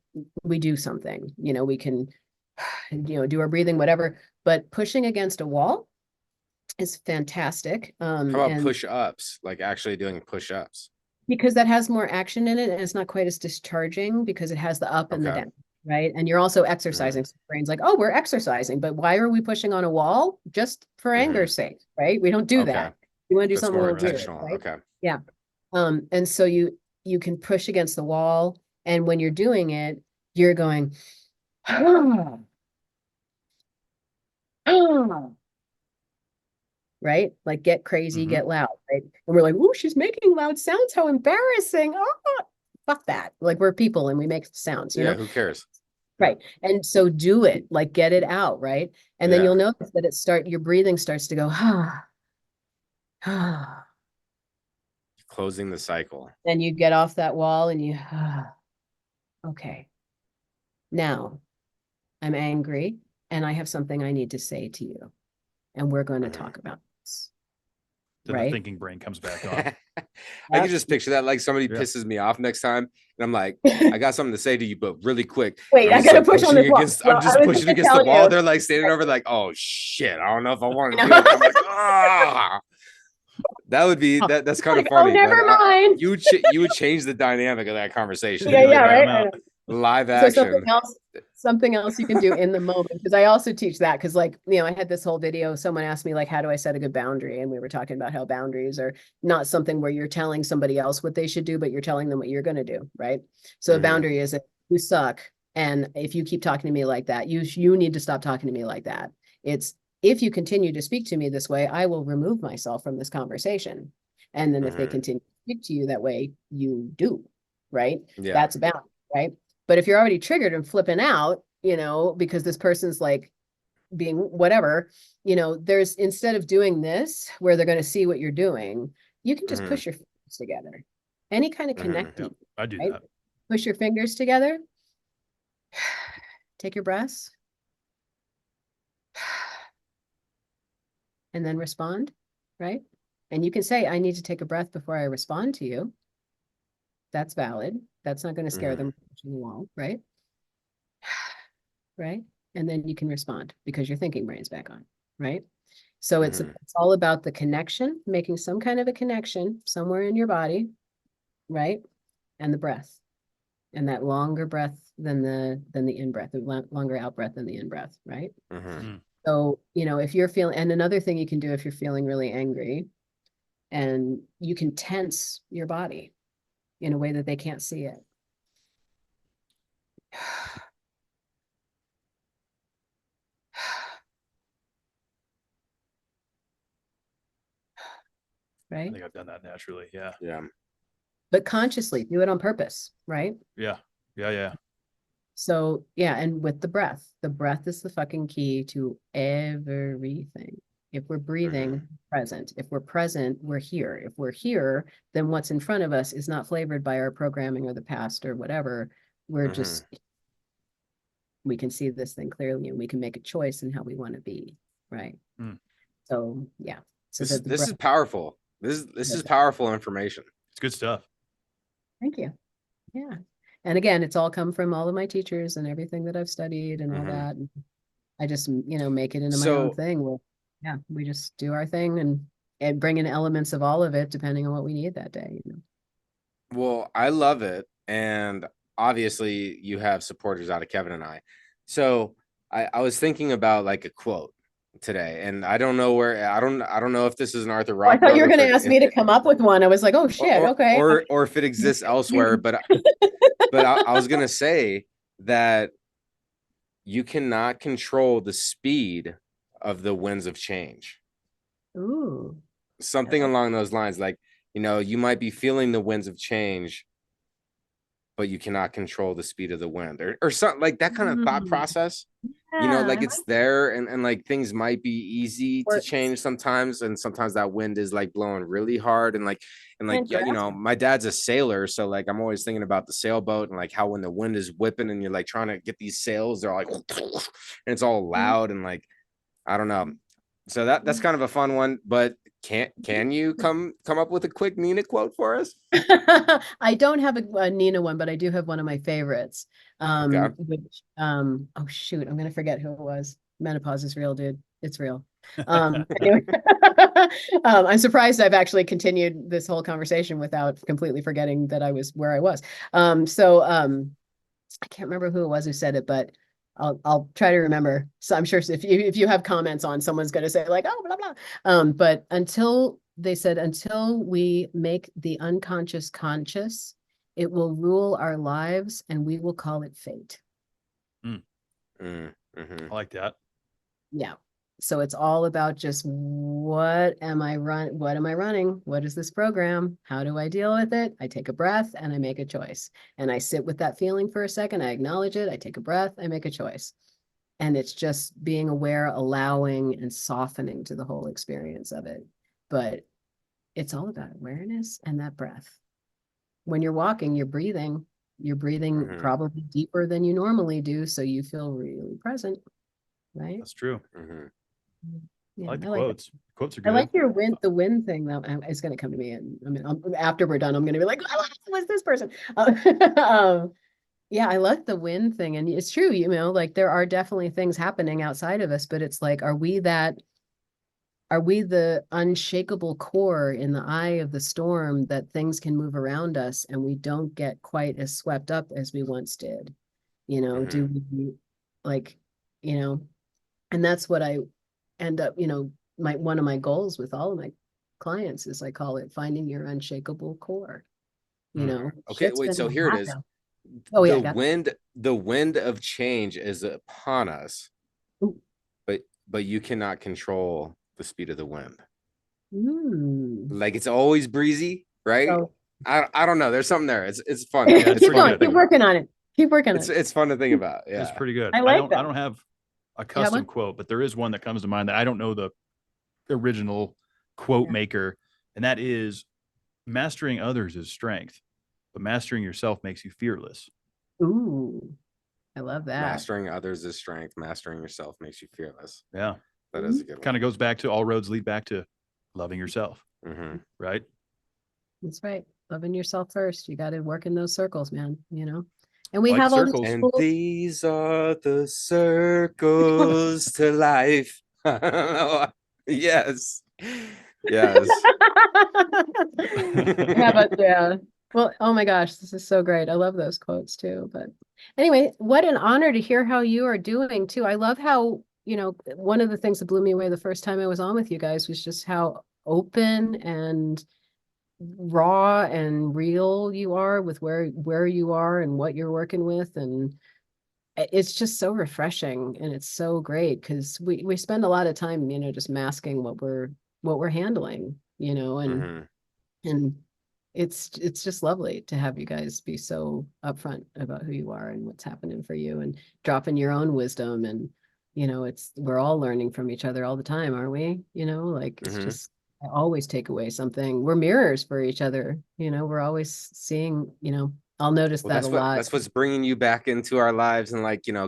do something, we can, do our breathing, whatever, but pushing against a wall is fantastic. How about And push-ups? Like actually doing push-ups. because that has more action in it and it's not quite as discharging because it has the up and the Okay. down, right? And you're also Mhm. exercising. So brain's like, oh, we're exercising, but why are we pushing on a wall? Just for Mhm. anger's sake, right? We don't do Okay. that. We want to do That's something a more little weird, intentional. right? Okay. Yeah. And so you can push against the wall, and when you're doing it, you're going, right? Like get crazy, get loud, right? And we're like, oh, she's making loud sounds. How embarrassing. Oh, fuck that. Like we're people and we make sounds, Yeah, who cares? Right. And so do it, like get it out, right? And then Yeah. you'll notice that your breathing starts to go, ah. Closing the cycle. Then you get off that wall and you, okay. Now I'm angry and I have something I need to say to you. And we're going to Mhm. talk about this. Then the Right. thinking brain comes back on. I can just picture that, like somebody Yeah. pisses me off next time, and I'm like, I got something to say to you, but really quick. Wait, I'm I just gotta like push on pushing this wall. against. Well, I'm I just was pushing gonna against the tell wall. you. They're like standing over, like, oh shit, I don't know if I want to do it. I'm like, ah, that would be that. That's kind of Like, oh, funny, but never mind. you would change the dynamic of that conversation. Yeah, You'd be yeah, like, right. I'm out. live So something action. else you can do in the moment, because I also teach that, because like, I had this whole video, someone asked me like, how do I set a good boundary? And we were talking about how boundaries are not something where you're telling somebody else what they should do, but you're telling them what you're going to do, right? So a Mhm. boundary is, you suck And if you keep talking to me like that, you need to stop talking to me like that. It's, if you continue to speak to me this way, I will remove myself from this conversation. And then if they continue to speak to you that way, you do, right? Yeah. That's about, right? But if you're already triggered and flipping out, because this person's like being whatever, there's, instead of doing this where they're going to see what you're doing, you can just push your fingers together. Any kind of connecting. I do right? that. Push your fingers together. Take your breaths. And then respond, right? And you can say, I need to take a breath before I respond to you. That's valid. That's not going to scare them from the wall, right? Right? And then you can respond because your thinking brain's back on, right? So it's all about the connection, making some kind of a connection somewhere in your body, right? And the breath. And that longer breath than the in-breath, the longer out-breath than the in-breath, right? So, if you're feeling, and another thing you can do if you're feeling really angry, and you can tense your body in a way that they can't see it. I Right? think I've done that naturally. Yeah. Yeah. But consciously, do it on purpose, right? Yeah. Yeah. Yeah. So, yeah, and with the breath is the fucking key to everything. If we're breathing, present. If we're present, we're here. If we're here, then what's in front of us is not flavored by our programming or the past or whatever. We're just, we can see this thing clearly and we can make a choice in how we want to be, right? So, yeah. So this is powerful. This is powerful information. It's good stuff. Thank you. Yeah. And again, it's all come from all of my teachers and everything that I've studied and all that. And I just, make it into my own thing. Well, yeah, we just do our thing and bring in elements of all of it depending on what we need that day. Well, I love it. And obviously you have supporters out of Kevin and I. So I was thinking about like a quote today, and I don't know where, I don't know if this is an Arthur Rock. I thought you were going to ask me to come up with one. I was like, oh shit, okay. Or if it exists elsewhere, but I was going to say that you cannot control the speed of the winds of change. Ooh. Something along those lines. Like, you might be feeling the winds of change, but you cannot control the speed of the wind or something like that kind of thought process. Like it's there and like things might be easy to change sometimes. And sometimes that wind is like blowing really hard. And my dad's a sailor. So like, I'm always thinking about the sailboat and like how when the wind is whipping and you're like trying to get these sails, they're like, and it's all loud. And like, I don't know. So that's kind of a fun one, but can you come up with a quick Nina quote for us? I don't have a Nina one, but I do have one of my favorites. Which oh shoot, I'm gonna forget who it was. Menopause is real, dude. It's real. Anyway. I'm surprised I've actually continued this whole conversation without completely forgetting that I was where I was. I can't remember who it was who said it, but I'll try to remember. So I'm sure if you have comments on, someone's going to say like, oh, blah, blah. But until we make the unconscious conscious, it will rule our lives and we will call it fate. I like that. Yeah. So it's all about just what am I running? What is this program? How do I deal with it? I take a breath and I make a choice. And I sit with that feeling for a second. I acknowledge it. I take a breath. I make a choice. And it's just being aware, allowing, and softening to the whole experience of it. But it's all about awareness and that breath. When you're walking, you're breathing probably deeper than you normally do. So you feel really present, right? That's true. Yeah, I like the quotes. Quotes are good. I like the wind thing though. It's going to come to me, and after we're done, I'm going to be like, what's this person? Yeah, I like the wind thing, and it's true. Like there are definitely things happening outside of us, but it's like, are we the unshakable core in the eye of the storm that things can move around us, and we don't get quite as swept up as we once did? Do we and that's what I end up, one of my goals with all of my clients is I call it finding your unshakable core. Okay, wait, so here it is. Oh yeah, the wind of change is upon us, Ooh. but you cannot control the speed of the wind. Mm. Like it's always breezy, right? So I don't know. There's something there. It's fun. Yeah, it's keep pretty going, good. keep working on it. Keep working on it. It's fun to think about. It's Yeah. pretty good. I like I that. don't have a You have custom one? quote, but there is one that comes to mind that I don't know the original quote Yeah. maker, and that is mastering others is strength, but mastering yourself makes you fearless. Ooh, I love that. Mastering others is strength. Mastering yourself makes you fearless. Yeah. That is a good one. Kind of goes back to all roads lead back to loving yourself. Mm-hmm. Right. That's right. Loving yourself first. You got to work in those circles, man, you know? And we Like have all these circles. And tools. these are the circles to life. Yes. Yes. Yeah, but yeah. Well, oh my gosh, this is so great. I love those quotes too. But anyway, what an honor to hear how you are doing too. I love how, one of the things that blew me away the first time I was on with you guys was just how open and raw and real you are with where you are and what you're working with. And it's just so refreshing and it's so great because we spend a lot of time, just masking what we're handling, and Mm-hmm. and it's just lovely to have you guys be so upfront about who you are and what's happening for you and dropping your own wisdom. And we're all learning from each other all the time, aren't we? Like it's Mhm. just, I always take away something. We're mirrors for each other. We're always seeing, I'll notice Well, that a lot. that's what's bringing you back into our lives and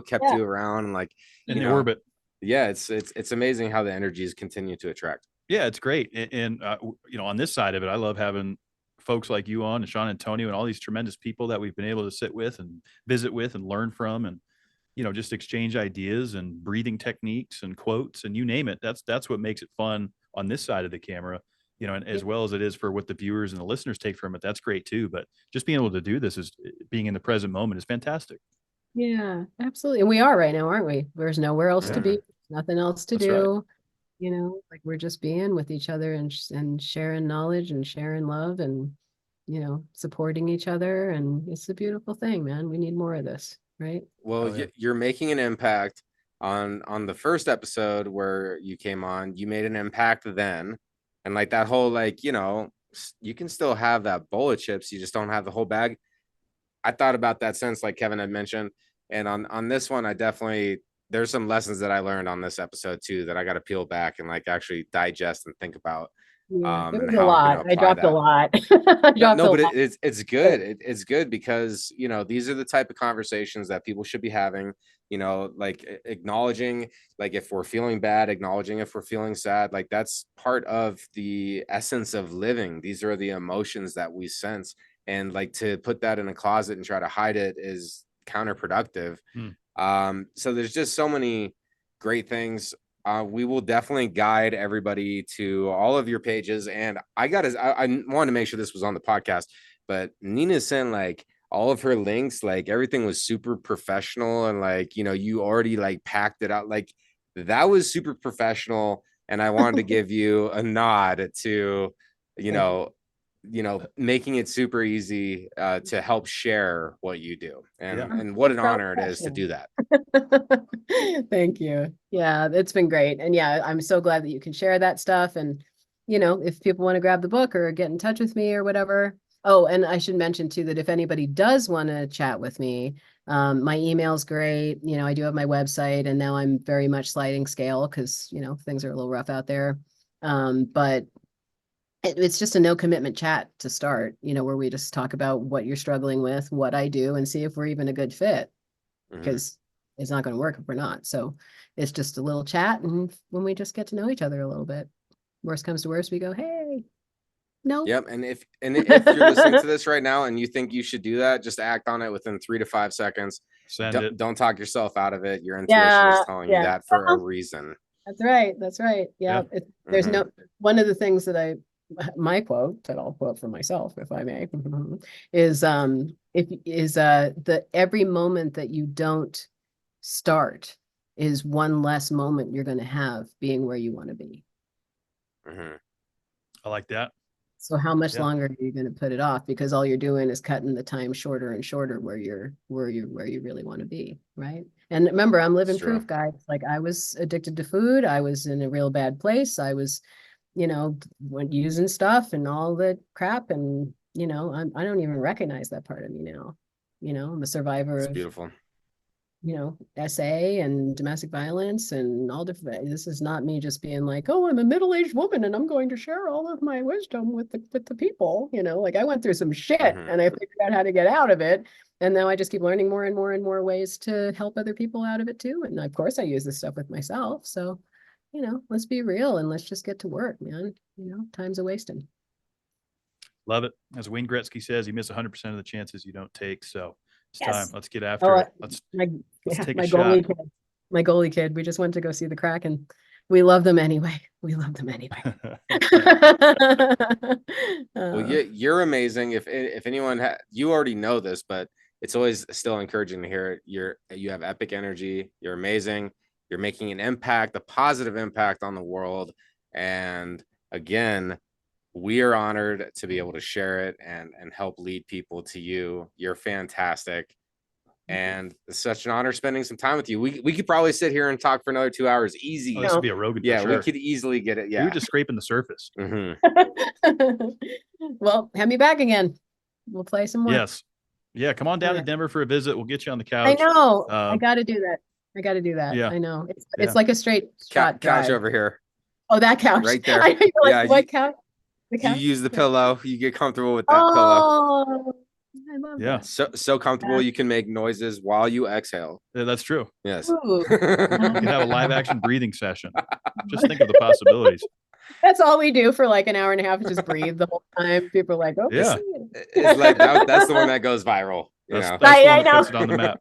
kept Yeah. you around and In the orbit. Yeah, it's amazing how the energies continue to attract. Yeah, it's great. And on this side of it, I love having folks like you on, and Sean Antonio, and all these tremendous people that we've been able to sit with and visit with and learn from, and just exchange ideas and breathing techniques and quotes and you name it. That's what makes it fun on this side of the camera, and as well as it is for what the viewers and the listeners take from it. That's great too. But just being able to do this is being in the present moment is fantastic. Yeah, absolutely. And we are right now, aren't we? There's nowhere else to Yeah. be, nothing else to That's right. do. Like we're just being with each other and sharing knowledge and sharing love and, supporting each other. And it's a beautiful thing, man. We need more of this, right? Well, Oh, yeah. you're making an impact on the first episode where you came on. You made an impact then, and like that whole you can still have that bowl of chips. You just don't have the whole bag. I thought about that since, like Kevin had mentioned, and on this one, I definitely there's some lessons that I learned on this episode too that I got to peel back and actually digest and think about. Yeah, it And was a how I'm lot. going to I apply dropped a that. lot. I dropped No, a but lot. it's good. It's good because these are the type of conversations that people should be having. Acknowledging, if we're feeling bad, acknowledging if we're feeling sad. That's part of the essence of living. These are the emotions that we sense, and to put that in a closet and try to hide it is counterproductive. So there's just so many great things. We will definitely guide everybody to all of your pages. And I wanted to make sure this was on the podcast, but Nina sent all of her links, everything was super professional. And you already packed it out. That was super professional. And I wanted to give you a nod to, making it super easy to help share what you do. And what an honor it is to do that. Thank you. Yeah, it's been great. And yeah, I'm so glad that you can share that stuff. And, if people want to grab the book or get in touch with me or whatever. Oh, and I should mention too that if anybody does want to chat with me, my email's great. I do have my website and now I'm very much sliding scale because, things are a little rough out there. But it's just a no commitment chat to start, where we just talk about what you're struggling with, what I do, and see if we're even a good fit. Because it's not going to work if we're not. So it's just a little chat, and when we just get to know each other a little bit, worst comes to worst, we go, hey, no. Yep. And if you're listening to this right now and you think you should do that, just act on it within 3 to 5 seconds. Don't talk yourself out of it. Your intuition is telling you that for a reason. That's right. That's right. Yeah. There's no, one of the things that my quote that I'll quote for myself, if I may, is the every moment that you don't start is one less moment you're going to have being where you want to be. I like that. So how much Yeah. longer are you going to put it off? Because all you're doing is cutting the time shorter and shorter where you really want to be, right? And remember, I'm living It's true. proof, guys. Like I was addicted to food. I was in a real bad place. I was, went using stuff and all the crap. And, I don't even recognize that part of me now. I'm a survivor It's of, beautiful. SA and domestic violence and all different. This is not me just being like, oh, I'm a middle-aged woman and I'm going to share all of my wisdom with the people. Like I went through some shit and I figured out how to get out of it. And now I just keep learning more and more and more ways to help other people out of it too. And of course I use this stuff with myself. So, let's be real and let's just get to work, man. Time's a wasting. Love it. As Wayne Gretzky says, you miss 100% of the chances you don't take. So it's Yes. time. Let's get after it. Let's take a shot. My goalie kid. We just went to go see the Kraken. We love them anyway. Well, you're amazing. If anyone you already know this, but it's always still encouraging to hear it. You have epic energy. You're amazing. You're making an impact, a positive impact on the world. And again, we are honored to be able to share it and help lead people to you. You're fantastic. And it's such an honor spending some time with you. We could probably sit here and talk for another 2 hours easy. Oh, this would be a Rogan. Yeah, for sure. we could easily get it. Yeah, We were just scraping the surface. Well, have me back again. We'll play some more. Yes. Yeah. Come on down to Denver for a visit. We'll get you on the couch. I know. I got to do that. Yeah. I know. It's like a straight shot couch drive. over here. Oh, that couch right there. I know, Yeah, what couch? The You couch? use the pillow. You get comfortable with that pillow. Oh, I love Yeah. that. So comfortable you can make noises while you exhale. Yeah, that's true. Yes. Ooh. You can have a live action breathing session. Just think of the possibilities. That's all we do for like an hour and a half, is just breathe the whole time. People are like, oh, Yeah. It's like that's the one that goes viral. That's know? the one I that know. puts it on the map.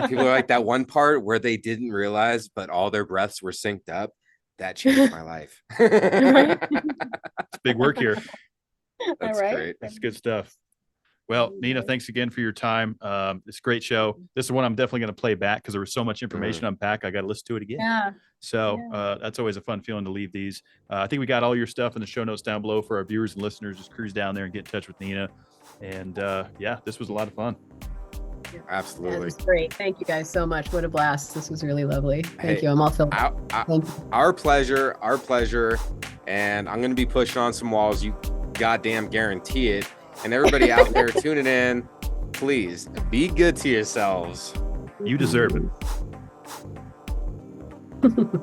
People are like, that one part where they didn't realize, but all their breaths were synced up. That changed my life. It's big work here. That's right. great. That's good stuff. Well, Nina, thanks again for your time. It's a great show. This is one I'm definitely going to play back because there was so much information to unpack. I got to listen to it again. Yeah. So that's always a fun feeling to leave these. I think we got all your stuff in the show notes down below for our viewers and listeners. Just cruise down there and get in touch with Nina. And this was a lot of fun. Absolutely. That was great. Thank you guys so much. What a blast. This was really lovely. Thank you. I'm all filled. Thank you. Our pleasure. And I'm going to be pushing on some walls. You goddamn guarantee it. And everybody out there tuning in, please be good to yourselves. You deserve it.